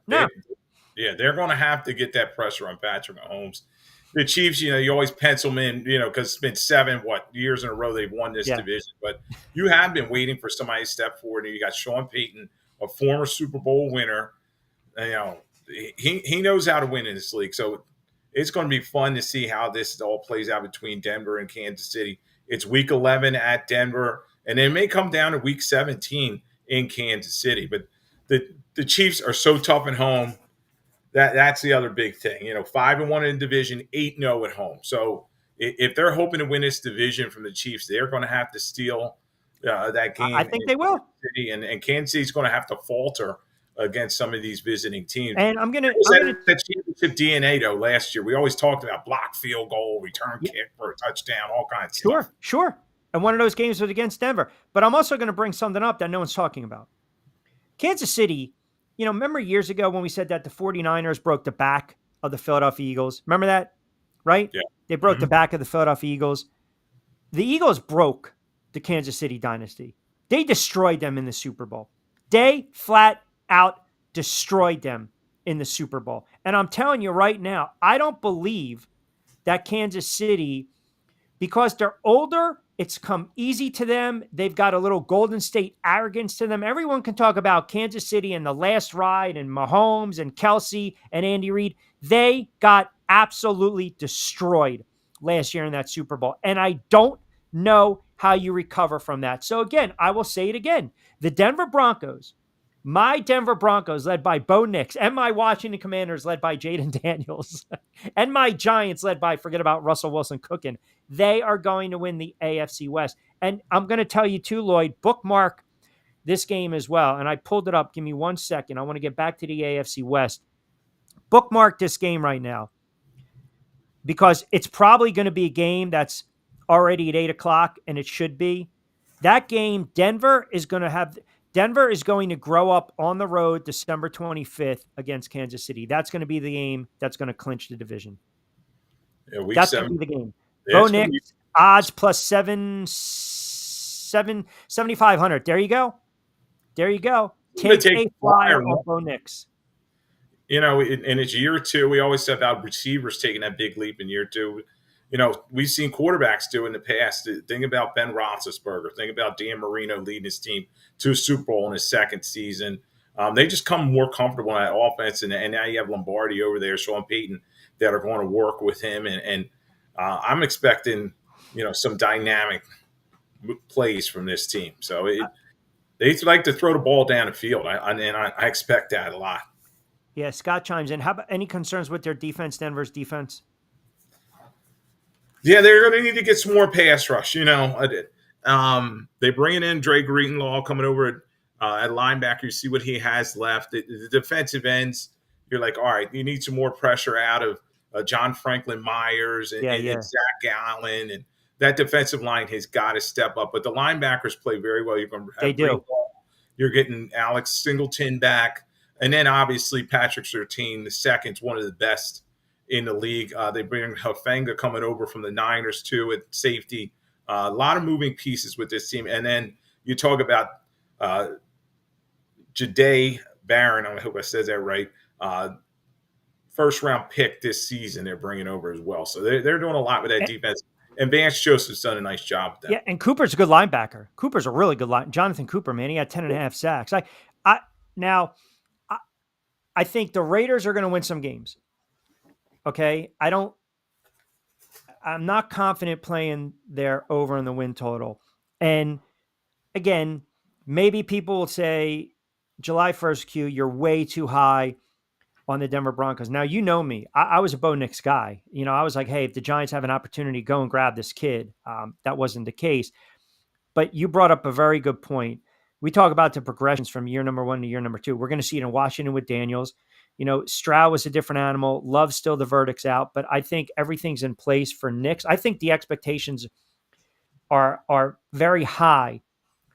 No. They're going to have to get that pressure on Patrick Mahomes. The Chiefs, you always pencil them in, because it's been 7 years in a row they've won this division. But you have been waiting for somebody to step forward. And you got Sean Payton, a former Super Bowl winner. He knows how to win in this league. So it's going to be fun to see how this all plays out between Denver and Kansas City. It's week 11 at Denver, and it may come down to week 17 in Kansas City. But the Chiefs are so tough at home. That's the other big thing. 5-1 in the division, 8-0 at home. So if they're hoping to win this division from the Chiefs, they're going to have to steal that game. I think they will. City, and Kansas City's going to have to falter against some of these visiting teams. And I'm going to that championship DNA though. Last year, we always talked about block field goal, return kick for a touchdown, all kinds of stuff. Sure. And one of those games was against Denver. But I'm also going to bring something up that no one's talking about. Kansas City, remember years ago when we said that the 49ers broke the back of the Philadelphia Eagles? Remember that? Right? Yeah. They broke the back of the Philadelphia Eagles. The Eagles broke the Kansas City dynasty. They destroyed them in the Super Bowl. They flat out destroyed them in the Super Bowl. And I'm telling you right now, I don't believe that Kansas City, because they're older, it's come easy to them. They've got a little Golden State arrogance to them. Everyone can talk about Kansas City and the last ride and Mahomes and Kelsey and Andy Reid. They got absolutely destroyed last year in that Super Bowl. And I don't know how you recover from that. So again, I will say it again. The Denver Broncos My Denver Broncos, led by Bo Nix, and my Washington Commanders, led by Jaden Daniels, and my Giants, led by, forget about Russell Wilson cooking, they are going to win the AFC West. And I'm going to tell you too, Lloyd, bookmark this game as well. And I pulled it up. Give me 1 second. I want to get back to the AFC West. Bookmark this game right now, because it's probably going to be a game that's already at 8 o'clock, and it should be. That game, Denver is going to grow up on the road December 25th against Kansas City. That's going to be the game that's going to clinch the division. Yeah, that's going to be the game. Bo Nix, odds plus 7,500. There you go. Take a flyer on Bo Nix. In its year 2, we always said about receivers taking that big leap in year 2. We've seen quarterbacks do in the past. Think about Ben Roethlisberger. Think about Dan Marino leading his team to a Super Bowl in his second season. They just come more comfortable in that offense, and now you have Lombardi over there, Sean Payton, that are going to work with him. And I'm expecting, some dynamic plays from this team. So they like to throw the ball down the field, and I expect that a lot. Yeah, Scott chimes in. How about any concerns with their defense, Denver's defense? Yeah, they're going to need to get some more pass rush. They bring in Dre Greenlaw coming over at linebacker. You see what he has left. The defensive ends, you're like, all right, you need some more pressure out of John Franklin Myers and Zach Allen. And that defensive line has got to step up. But the linebackers play very well. You're going to have Greenlaw. You're getting Alex Singleton back. And then, obviously, Patrick Surtain, the second's one of the best in the league. They bring Hufanga coming over from the Niners, too, at safety. A lot of moving pieces with this team. And then you talk about Jahdae Barron. I hope I said that right. First-round pick this season they're bringing over as well. So they're doing a lot with that defense. And Vance Joseph's done a nice job with that. Yeah, and Cooper's a good linebacker. Cooper's a really good line. Jonathan Cooper, man, he had 10.5 sacks. I think the Raiders are going to win some games. Okay. I'm not confident playing their over in the win total. And again, maybe people will say July 1st, Q, you're way too high on the Denver Broncos. Now, you know me, I was a Bo Nix guy. I was like, hey, if the Giants have an opportunity, go and grab this kid. That wasn't the case, but you brought up a very good point. We talk about the progressions from year number 1 to year number 2. We're going to see it in Washington with Daniels. Stroud was a different animal. Love's still the verdict's out, but I think everything's in place for Nix. I think the expectations are very high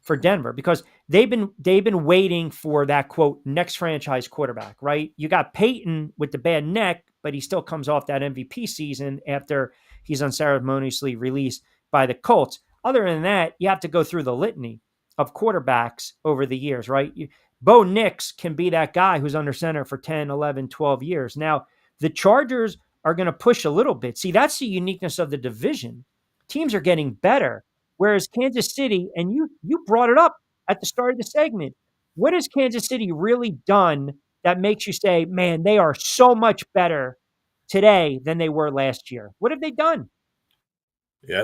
for Denver because they've been waiting for that quote next franchise quarterback, right? You got Peyton with the bad neck, but he still comes off that MVP season after he's unceremoniously released by the Colts. Other than that, you have to go through the litany of quarterbacks over the years, right? Bo Nix can be that guy who's under center for 10, 11, 12 years. Now, the Chargers are going to push a little bit. See, that's the uniqueness of the division. Teams are getting better, whereas Kansas City, and you brought it up at the start of the segment, what has Kansas City really done that makes you say, man, they are so much better today than they were last year? What have they done? Yeah,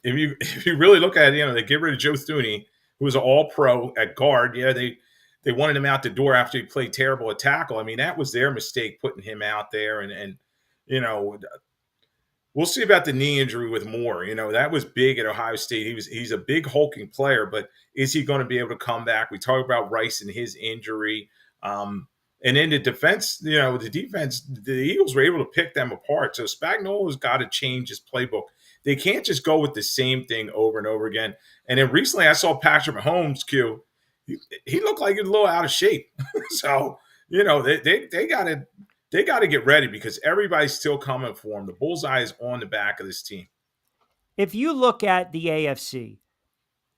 if you really look at it, they get rid of Joe Thuney, who was an all-pro at guard. Yeah, they wanted him out the door after he played terrible at tackle. I mean, that was their mistake putting him out there. And we'll see about the knee injury with Moore. That was big at Ohio State. He's a big hulking player, but is he going to be able to come back? We talk about Rice and his injury. And then the defense, the defense, the Eagles were able to pick them apart. So Spagnuolo's got to change his playbook. They can't just go with the same thing over and over again. And then recently I saw Patrick Mahomes, Q. He looked like he was a little out of shape. So, they got to get ready because everybody's still coming for him. The bullseye is on the back of this team. If you look at the AFC,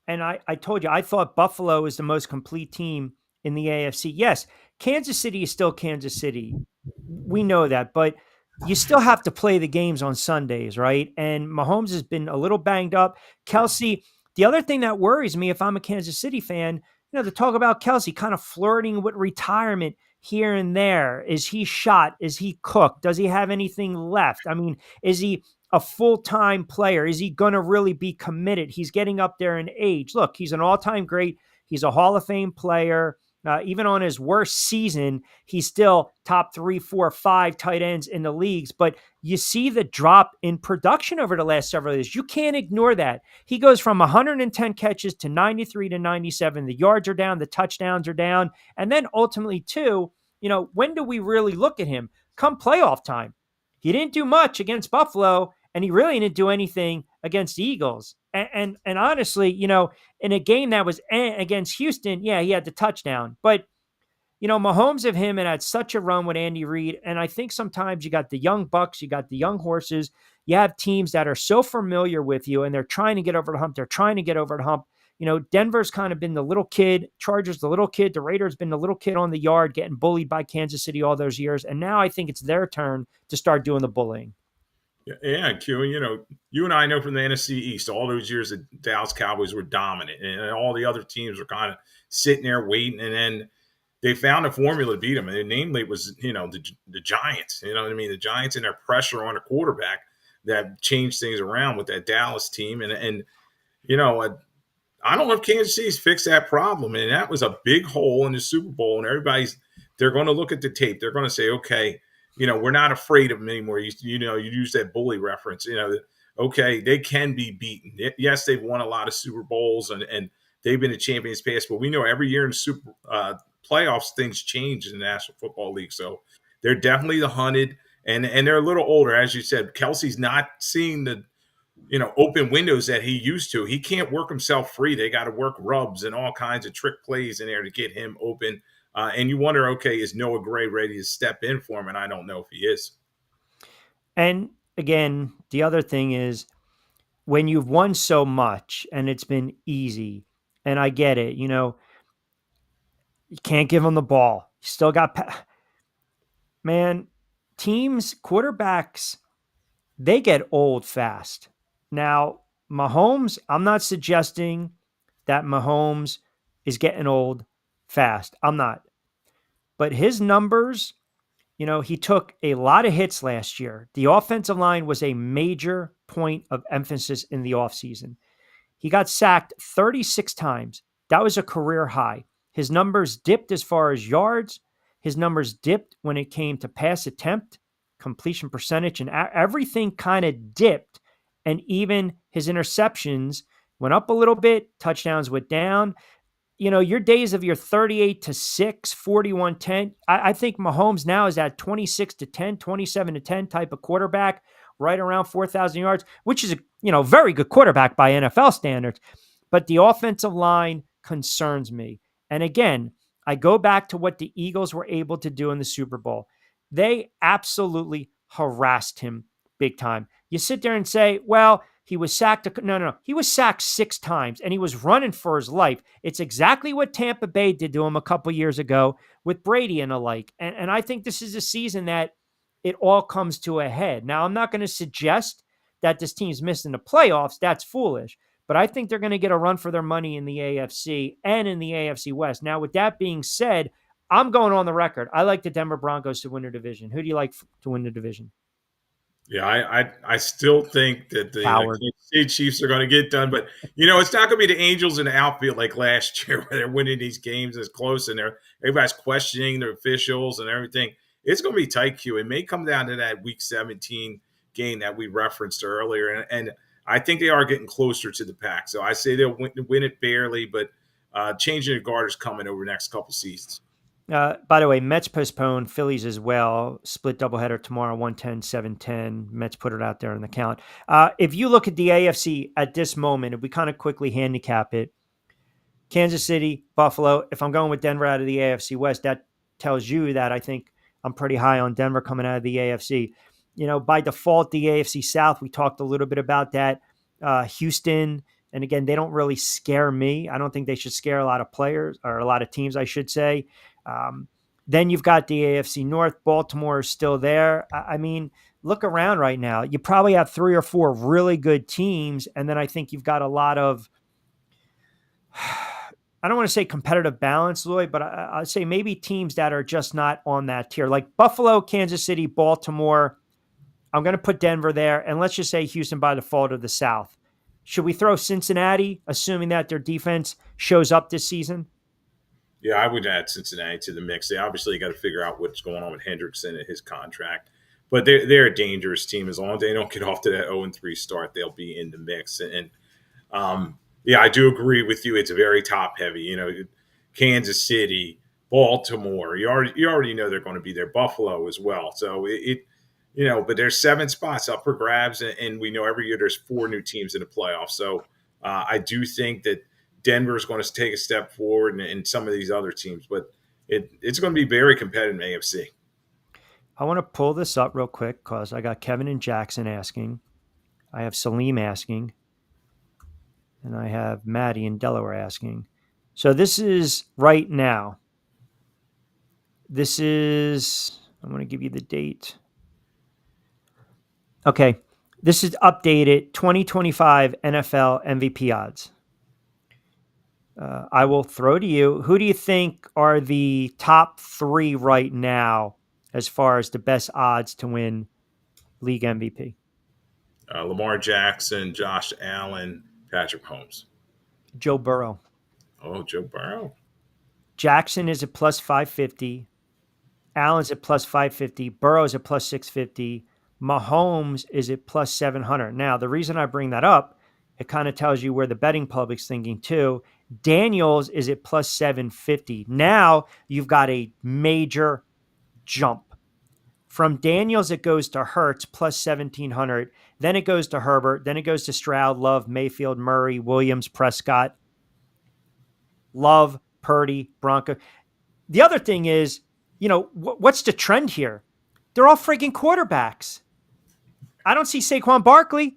and I told you, I thought Buffalo is the most complete team in the AFC. Yes, Kansas City is still Kansas City. We know that, but you still have to play the games on Sundays, right? And Mahomes has been a little banged up. Kelsey, the other thing that worries me if I'm a Kansas City fan, to talk about Kelsey kind of flirting with retirement here and there. Is he shot? Is he cooked? Does he have anything left? I mean, is he a full-time player? Is he going to really be committed? He's getting up there in age. Look, he's an all-time great. He's a Hall of Fame player. Even on his worst season, he's still top 3, 4, 5 tight ends in the leagues. But you see the drop in production over the last several years. You can't ignore that. He goes from 110 catches to 93 to 97. The yards are down, the touchdowns are down. And then ultimately, too, when do we really look at him? Come playoff time. He didn't do much against Buffalo, and he really didn't do anything against the Eagles. And honestly, in a game that was against Houston, yeah, he had the touchdown. But, Mahomes of him and had such a run with Andy Reid. And I think sometimes you got the young bucks, you got the young horses. You have teams that are so familiar with you, and they're trying to get over the hump. They're trying to get over the hump. Denver's kind of been the little kid, Chargers the little kid, the Raiders been the little kid on the yard getting bullied by Kansas City all those years. And now I think it's their turn to start doing the bullying. Yeah, Q, you and I know from the NFC East, all those years the Dallas Cowboys were dominant, and all the other teams were kind of sitting there waiting, and then they found a formula to beat them, and namely it was, the Giants. You know what I mean? The Giants and their pressure on a quarterback that changed things around with that Dallas team, and I don't know if Kansas City's fixed that problem, and that was a big hole in the Super Bowl, and they're going to look at the tape. They're going to say, okay, we're not afraid of them anymore. You use that bully reference. Okay, they can be beaten. Yes, they've won a lot of Super Bowls and they've been a champions past, but we know every year in Super playoffs things change in the National Football League. So they're definitely the hunted, and they're a little older, as you said. Kelsey's not seeing the open windows that he used to. He can't work himself free. They got to work rubs and all kinds of trick plays in there to get him open. And you wonder, okay, is Noah Gray ready to step in for him? And I don't know if he is. And again, the other thing is when you've won so much and it's been easy, and I get it, you can't give him the ball. You still got, man, teams, quarterbacks, they get old fast. Now, Mahomes, I'm not suggesting that Mahomes is getting old fast. I'm not. But his numbers, he took a lot of hits last year. The offensive line was a major point of emphasis in the offseason. He got sacked 36 times. That was a career high. His numbers dipped as far as yards. His numbers dipped when it came to pass attempt, completion percentage, and everything kind of dipped. And even his interceptions went up a little bit. Touchdowns went down. Your days of your 38-6, 41-10, I think Mahomes now is at 26-10, 27-10 type of quarterback, right around 4,000 yards, which is a very good quarterback by NFL standards. But the offensive line concerns me. And again, I go back to what the Eagles were able to do in the Super Bowl. They absolutely harassed him big time. You sit there and say, well, he was sacked. No. He was sacked 6 times, and he was running for his life. It's exactly what Tampa Bay did to him a couple years ago with Brady and the like. And I think this is a season that it all comes to a head. Now, I'm not going to suggest that this team's missing the playoffs. That's foolish. But I think they're going to get a run for their money in the AFC and in the AFC West. Now, with that being said, I'm going on the record. I like the Denver Broncos to win the division. Who do you like to win the division? Yeah, I still think that the Kansas City Chiefs are going to get done. But, it's not going to be the Angels in the outfield like last year where they're winning these games as close and everybody's questioning their officials and everything. It's going to be tight, Q. It may come down to that Week 17 game that we referenced earlier. And I think they are getting closer to the pack. So I say they'll win it barely, but changing the guard is coming over the next couple seasons. By the way, Mets postponed, Phillies as well. Split doubleheader tomorrow, 110, 710. Mets put it out there in the count. If you look at the AFC at this moment, if we kind of quickly handicap it, Kansas City, Buffalo, if I'm going with Denver out of the AFC West, that tells you that I think I'm pretty high on Denver coming out of the AFC. By default, the AFC South, we talked a little bit about that. Houston, and again, they don't really scare me. I don't think they should scare a lot of players or a lot of teams, I should say. Then you've got the AFC North. Baltimore is still there. I mean, look around right now. You probably have 3 or 4 really good teams. And then I think you've got a lot of, I don't want to say competitive balance, Lloyd, but I'd say maybe teams that are just not on that tier. Like Buffalo, Kansas City, Baltimore. I'm going to put Denver there. And let's just say Houston by default of the South. Should we throw Cincinnati, assuming that their defense shows up this season? Yeah, I would add Cincinnati to the mix. They obviously got to figure out what's going on with Hendrickson and his contract, but they're a dangerous team. As long as they don't get off to that 0-3 start, they'll be in the mix. And yeah, I do agree with you. It's very top heavy. You know, Kansas City, Baltimore. You already know they're going to be there. Buffalo as well. So but there's 7 spots up for grabs, and we know every year there's 4 new teams in the playoffs. So I do think that Denver is going to take a step forward, and some of these other teams, but it's going to be very competitive in AFC. I want to pull this up real quick because I got Kevin and Jackson asking. I have Salim asking. And I have Maddie in Delaware asking. So this is right now. I'm going to give you the date. Okay. This is updated 2025 NFL MVP odds. I will throw to you. Who do you think are the top 3 right now as far as the best odds to win league MVP? Lamar Jackson, Josh Allen, Patrick Mahomes. Joe Burrow. Oh, Joe Burrow. Jackson is at plus 550. Allen's at plus 550. Burrow's at plus 650. Mahomes is at plus 700. Now, the reason I bring that up, it kind of tells you where the betting public's thinking too. Daniels is at plus 750. Now you've got a major jump. From Daniels, it goes to Hurts plus 1,700. Then it goes to Herbert. Then it goes to Stroud, Love, Mayfield, Murray, Williams, Prescott, Love, Purdy, Bronco. The other thing is, what's the trend here? They're all freaking quarterbacks. I don't see Saquon Barkley.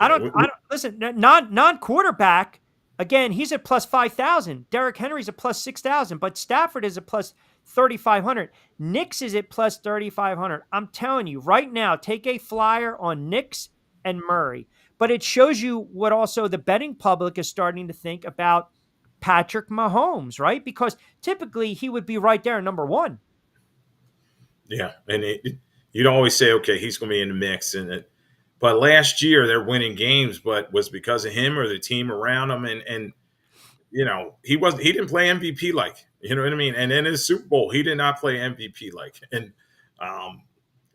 I don't listen, non-quarterback. Again, he's at plus 5,000. Derrick Henry's at plus 6,000, but Stafford is at plus 3,500. Knicks is at plus 3,500. I'm telling you right now, take a flyer on Knicks and Murray. But it shows you what also the betting public is starting to think about Patrick Mahomes, right? Because typically he would be right there, number 1. Yeah, and you'd always say, okay, he's going to be in the mix. But last year they're winning games, but was because of him or the team around him, and he didn't play MVP like, you know what I mean? And in his Super Bowl, he did not play MVP like. And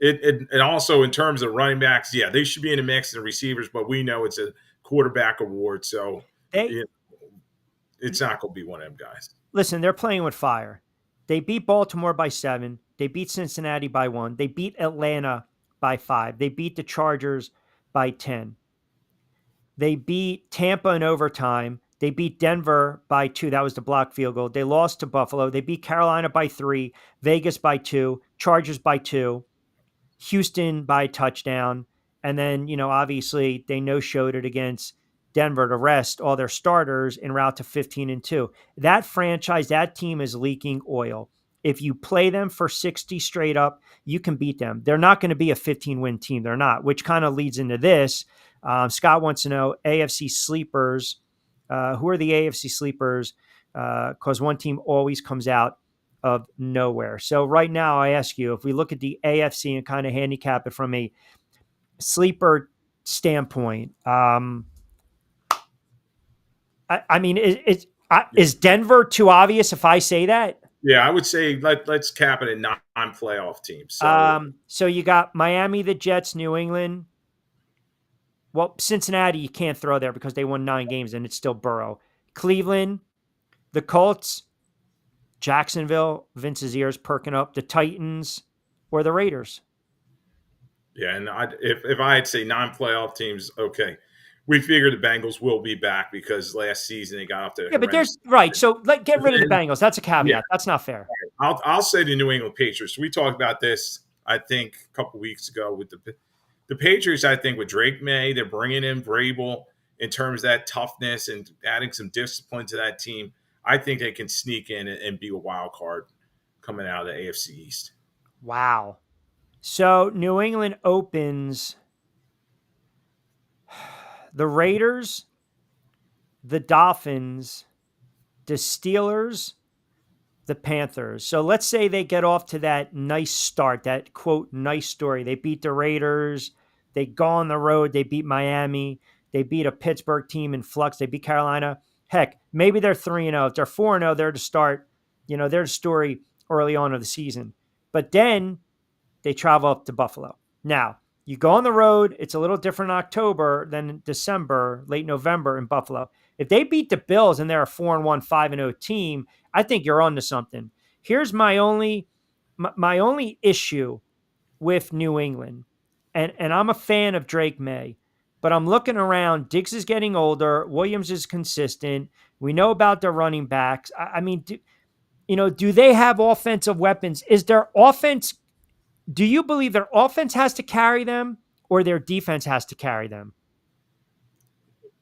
and also in terms of running backs, yeah, they should be in the mix and receivers, but we know it's a quarterback award, so it's not going to be one of them guys. Listen, they're playing with fire. They beat Baltimore by 7. They beat Cincinnati by 1. They beat Atlanta by 5. They beat the Chargers by 10. They beat Tampa in overtime. They beat Denver by 2. That was the blocked field goal. They lost to Buffalo. They beat Carolina by 3. Vegas by 2. Chargers by 2. Houston by a touchdown. And then, obviously they no-showed it against Denver to rest all their starters en route to 15-2. That franchise, that team is leaking oil. If you play them for 60 straight up, you can beat them. They're not going to be a 15-win team. They're not, which kind of leads into this. Scott wants to know AFC sleepers. Who are the AFC sleepers? Because one team always comes out of nowhere. So right now, I ask you, if we look at the AFC and kind of handicap it from a sleeper standpoint, is Denver too obvious if I say that? Yeah, I would say let's cap it at non-playoff teams. So you got Miami, the Jets, New England. Well, Cincinnati, you can't throw there because they won 9 games and it's still Burrow. Cleveland, the Colts, Jacksonville, Vince's ears perking up, the Titans, or the Raiders. Yeah, and if I'd say non-playoff teams, okay. We figure the Bengals will be back because last season they got off to but there's right. So get rid of the Bengals. That's a caveat. Yeah. That's not fair. I'll say the New England Patriots. We talked about this, I think, a couple weeks ago with the Patriots. I think with Drake May, they're bringing in Vrabel in terms of that toughness and adding some discipline to that team. I think they can sneak in and be a wild card coming out of the AFC East. Wow. So New England opens the Raiders, the Dolphins, the Steelers, the Panthers. So let's say they get off to that nice start, that quote, nice story. They beat the Raiders. They go on the road. They beat Miami. They beat a Pittsburgh team in flux. They beat Carolina. Heck, maybe they're 3-0. If they're 4-0, they're to start, their story early on of the season. But then they travel up to Buffalo. Now, you go on the road. It's a little different in October than in December, late November in Buffalo. If they beat the Bills and they're a 4-1, 5-0 team, I think you're on to something. Here's my only issue with New England. And I'm a fan of Drake May, but I'm looking around. Diggs is getting older. Williams is consistent. We know about their running backs. I mean, do they have offensive weapons? Is their offense, do you believe their offense has to carry them or their defense has to carry them?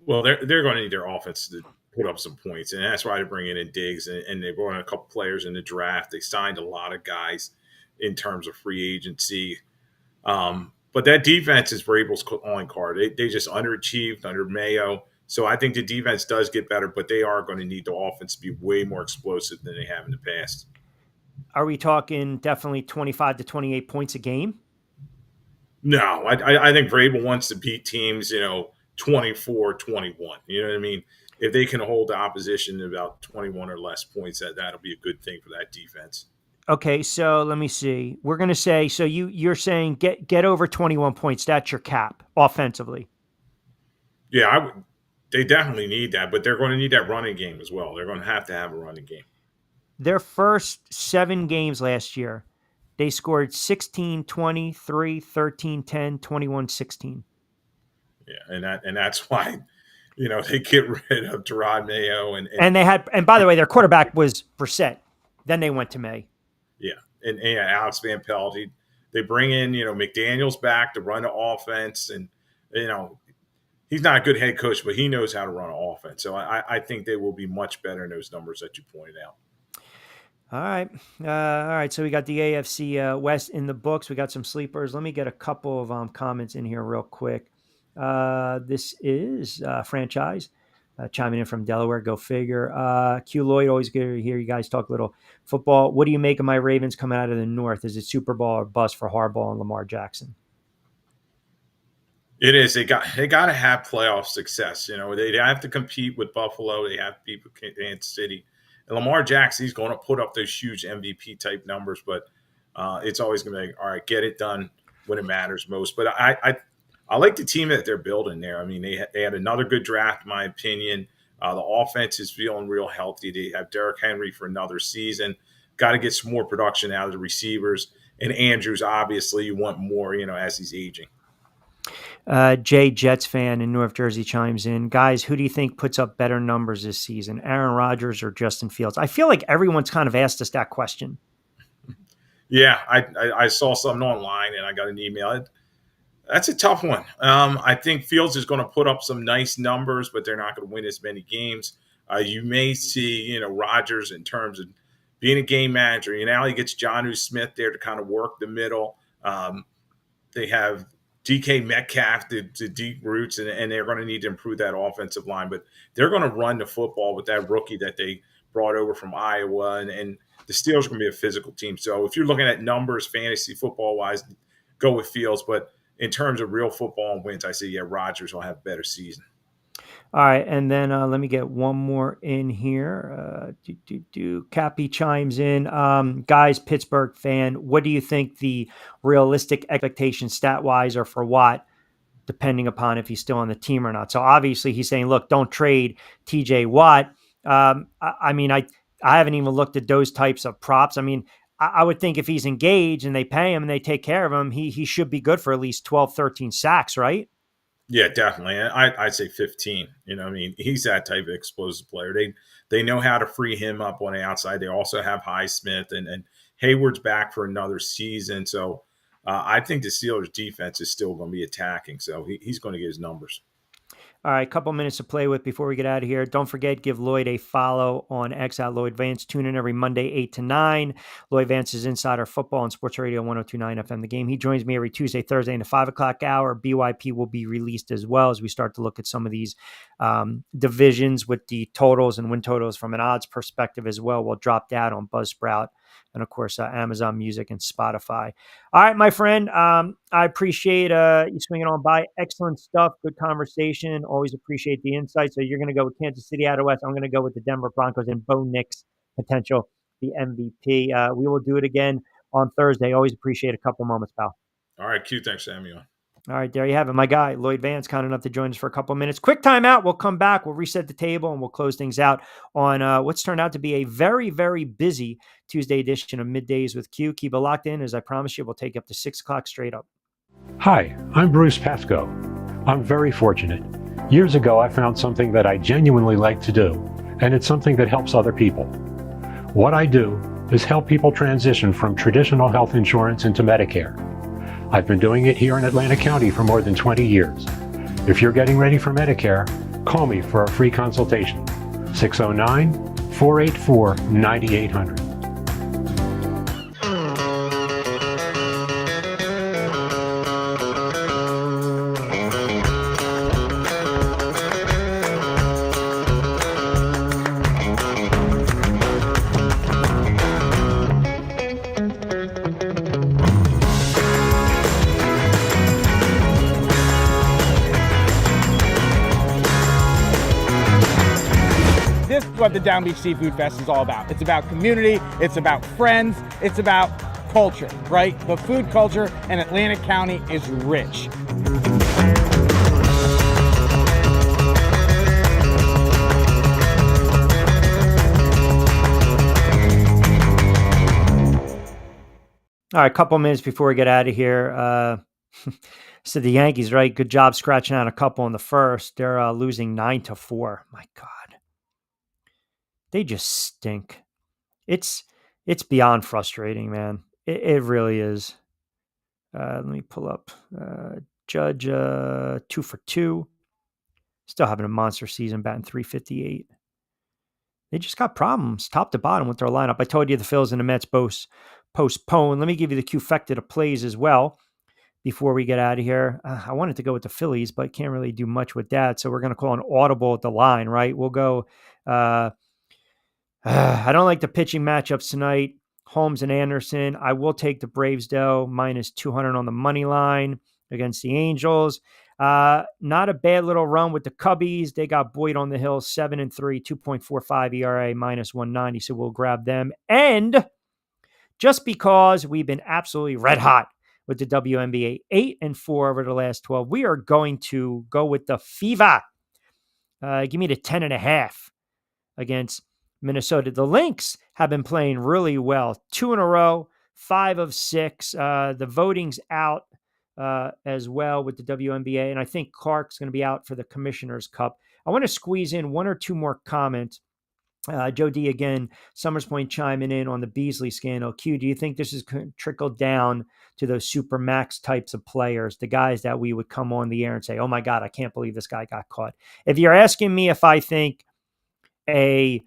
Well, they're going to need their offense to put up some points, and that's why they're bringing in Diggs, and they brought in a couple players in the draft. They signed a lot of guys in terms of free agency. But that defense is Vrabel's calling card. They just underachieved under Mayo. So I think the defense does get better, but they are going to need the offense to be way more explosive than they have in the past. Are we talking definitely 25 to 28 points a game? No, I think Vrabel wants to beat teams, 24-21. You know what I mean? If they can hold the opposition to about 21 or less points, that'll be a good thing for that defense. Okay, so let me see. We're going to say, so you're saying get over 21 points. That's your cap offensively. Yeah, they definitely need that, but they're going to need that running game as well. They're going to have a running game. Their first 7 games last year, they scored 16, 20, 3, 13, 10, 21, 16. Yeah, and that's why, they get rid of Gerard Mayo. And by the way, their quarterback was Brissett. Then they went to May. Yeah, and Alex Van Pelt. They bring in, McDaniels back to run the offense. And, he's not a good head coach, but he knows how to run an offense. So I think they will be much better in those numbers that you pointed out. All right. So we got the AFC West in the books. We got some sleepers. Let me get a couple of comments in here real quick. This is Franchise chiming in from Delaware. Go figure. Q Lloyd, always good to hear you guys talk a little football. What do you make of my Ravens coming out of the North? Is it Super Bowl or bust for Harbaugh and Lamar Jackson? It is. They got to have playoff success. They have to compete with Buffalo. They have to beat Kansas City. And Lamar Jackson, he's going to put up those huge MVP type numbers, but it's always going to be, all right, get it done when it matters most. But I like the team that they're building there. I mean, they had another good draft, in my opinion. The offense is feeling real healthy. They have Derrick Henry for another season. Got to get some more production out of the receivers. And Andrews, obviously, you want more, as he's aging. Jay, Jets fan in North Jersey, chimes in. Guys, who do you think puts up better numbers this season, Aaron Rodgers or Justin Fields? I feel like everyone's kind of asked us that question. Yeah, I saw something online and I got an email. That's a tough one. I think Fields is going to put up some nice numbers, but they're not going to win as many games. You may see, Rodgers in terms of being a game manager. Now he gets Jonnu Smith there to kind of work the middle. They have DK Metcalf, the deep roots, and they're going to need to improve that offensive line. But they're going to run the football with that rookie that they brought over from Iowa. And the Steelers are going to be a physical team. So if you're looking at numbers, fantasy football-wise, go with Fields. But in terms of real football and wins, I say, Rodgers will have a better season. All right, and then let me get one more in here. Cappy chimes in. Guys, Pittsburgh fan, what do you think the realistic expectations stat-wise are for Watt, depending upon if he's still on the team or not? So obviously he's saying, look, don't trade TJ Watt. I mean, I haven't even looked at those types of props. I mean, I would think if he's engaged and they pay him and they take care of him, he should be good for at least 12, 13 sacks, right? Yeah, definitely. I'd say 15. He's that type of explosive player. They know how to free him up on the outside. They also have Highsmith and Hayward's back for another season. So I think the Steelers defense is still going to be attacking. So he's going to get his numbers. All right, a couple minutes to play with before we get out of here. Don't forget, give Lloyd a follow on X at Lloyd Vance. Tune in every Monday, 8 to 9. Lloyd Vance's Insider Football on Sports Radio 102.9 FM The Game. He joins me every Tuesday, Thursday in the 5 o'clock hour. BYP will be released as well as we start to look at some of these divisions with the totals and win totals from an odds perspective as well. We'll drop that on Buzzsprout and of course, Amazon Music and Spotify. All right, my friend, I appreciate you swinging on by. Excellent stuff. Good conversation. Always appreciate the insight. So you're going to go with Kansas City out of West. I'm going to go with the Denver Broncos and Bo Nix, potential the MVP. We will do it again on Thursday. Always appreciate a couple moments, pal. All right, Q. Thanks, Samuel. All right, there you have it. My guy, Lloyd Vance, kind enough to join us for a couple of minutes. Quick timeout. We'll come back. We'll reset the table, and we'll close things out on what's turned out to be a very, very busy Tuesday edition of Middays with Q. Keep it locked in. As I promised you, we'll take you up to 6 o'clock straight up. Hi, I'm Bruce Pascoe. I'm very fortunate. Years ago, I found something that I genuinely like to do, and it's something that helps other people. What I do is help people transition from traditional health insurance into Medicare. I've been doing it here in Atlantic County for more than 20 years. If you're getting ready for Medicare, call me for a free consultation. 609-484-9800. What the Down Beach Seafood Fest is all about. It's about community, it's about friends, it's about culture, right? The food culture in Atlantic County is rich. All right, a couple minutes before we get out of here. So the Yankees, right? Good job scratching out a couple in the first. They're losing 9-4. My God. They just stink. It's beyond frustrating, man. It really is. Let me pull up Judge 2 for 2. Still having a monster season, batting .358. They just got problems top to bottom with their lineup. I told you the Phils and the Mets both postponed. Let me give you the Q-factor to plays as well before we get out of here. I wanted to go with the Phillies, but can't really do much with that. So we're going to call an audible at the line, right? We'll go... I don't like the pitching matchups tonight. Holmes and Anderson. I will take the Braves, though, minus 200 on the money line against the Angels. Not a bad little run with the Cubbies. They got Boyd on the hill, 7-3, 2.45 ERA, minus 190. So we'll grab them. And just because we've been absolutely red hot with the WNBA, 8-4 over the last 12, we are going to go with the Fever. Give me the 10.5 against Minnesota. The Lynx have been playing really well. 2 in a row, 5 of 6. The voting's out as well with the WNBA, and I think Clark's going to be out for the Commissioner's Cup. I want to squeeze in 1 or 2 more comments. Joe D again, Summers Point chiming in on the Beasley scandal. Q, do you think this is trickled down to those super max types of players, the guys that we would come on the air and say, oh my God, I can't believe this guy got caught? If you're asking me if I think a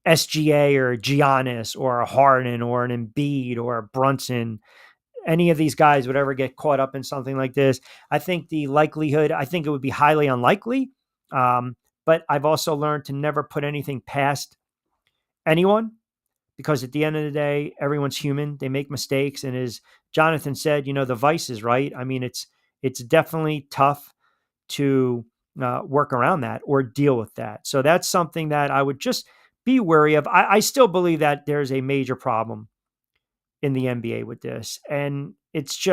SGA or a Giannis or a Harden or an Embiid or a Brunson, any of these guys would ever get caught up in something like this, I think the likelihood, I think it would be highly unlikely. But I've also learned to never put anything past anyone, because at the end of the day, everyone's human. They make mistakes. And as Jonathan said, the vices, right? I mean, it's definitely tough to work around that or deal with that. So that's something that I would just be wary of. I still believe that there's a major problem in the NBA with this, and it's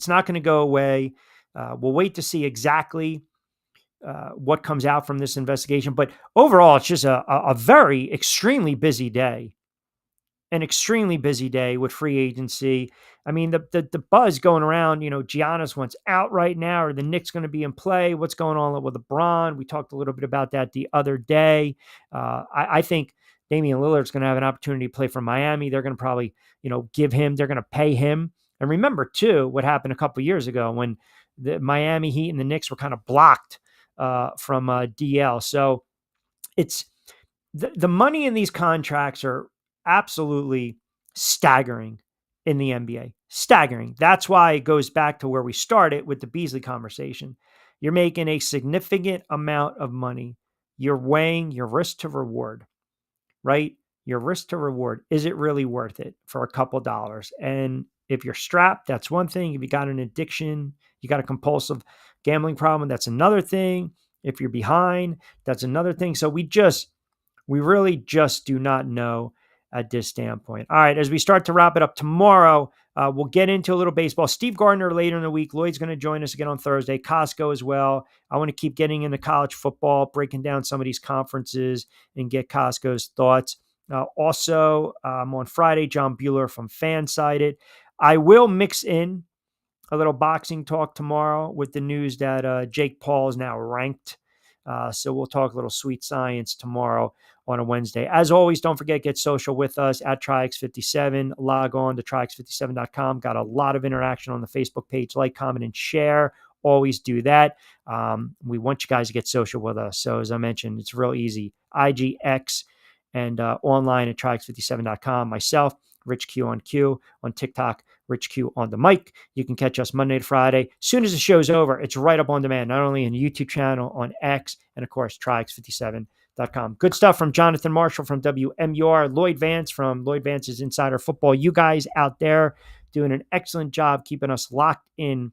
not going to go away. We'll wait to see exactly what comes out from this investigation. But overall, it's just a very extremely busy day. An extremely busy day with free agency. I mean, the buzz going around, Giannis wants out right now, or the Knicks going to be in play. What's going on with LeBron? We talked a little bit about that the other day. I think Damian Lillard's going to have an opportunity to play for Miami. They're going to probably, they're going to pay him. And remember too, what happened a couple of years ago when the Miami Heat and the Knicks were kind of blocked from DL. So it's the money in these contracts are absolutely staggering in the NBA. Staggering. That's why it goes back to where we started with the Beasley conversation. You're making a significant amount of money. You're weighing your risk to reward, right? your risk to reward, is it really worth it for a couple dollars? And if you're strapped, that's one thing. If you got an addiction, you got a compulsive gambling problem, that's another thing. If you're behind, that's another thing. So we really just do not know at this standpoint. All right, as we start to wrap it up tomorrow, we'll get into a little baseball. Steve Gardner later in the week. Lloyd's going to join us again on Thursday. Costco as well. I want to keep getting into college football, breaking down some of these conferences and get Costco's thoughts. Also, on Friday, John Bueller from Fansided. I will mix in a little boxing talk tomorrow with the news that Jake Paul is now ranked. So we'll talk a little sweet science tomorrow on a Wednesday. As always, don't forget, get social with us at Triax57. Log on to Triax57.com. Got a lot of interaction on the Facebook page. Like, comment, and share. Always do that. We want you guys to get social with us. So as I mentioned, it's real easy. IGX and online at Triax57.com. Myself, Rich Q on Q, on TikTok, Rich Q on the mic. You can catch us Monday to Friday. As soon as the show's over, it's right up on demand, not only on the YouTube channel, on X, and of course, Triax57.com. Good stuff from Jonathan Marshall from WMUR, Lloyd Vance from Lloyd Vance's Insider Football. You guys out there doing an excellent job keeping us locked in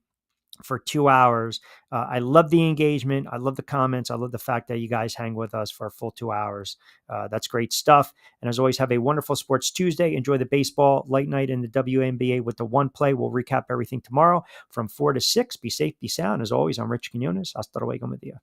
for 2 hours. I love the engagement. I love the comments. I love the fact that you guys hang with us for a full 2 hours. That's great stuff. And as always, have a wonderful Sports Tuesday. Enjoy the baseball late night in the WNBA with the one play. We'll recap everything tomorrow from 4 to 6. Be safe, be sound. As always, I'm Rich Quinones. Hasta luego, mi dia.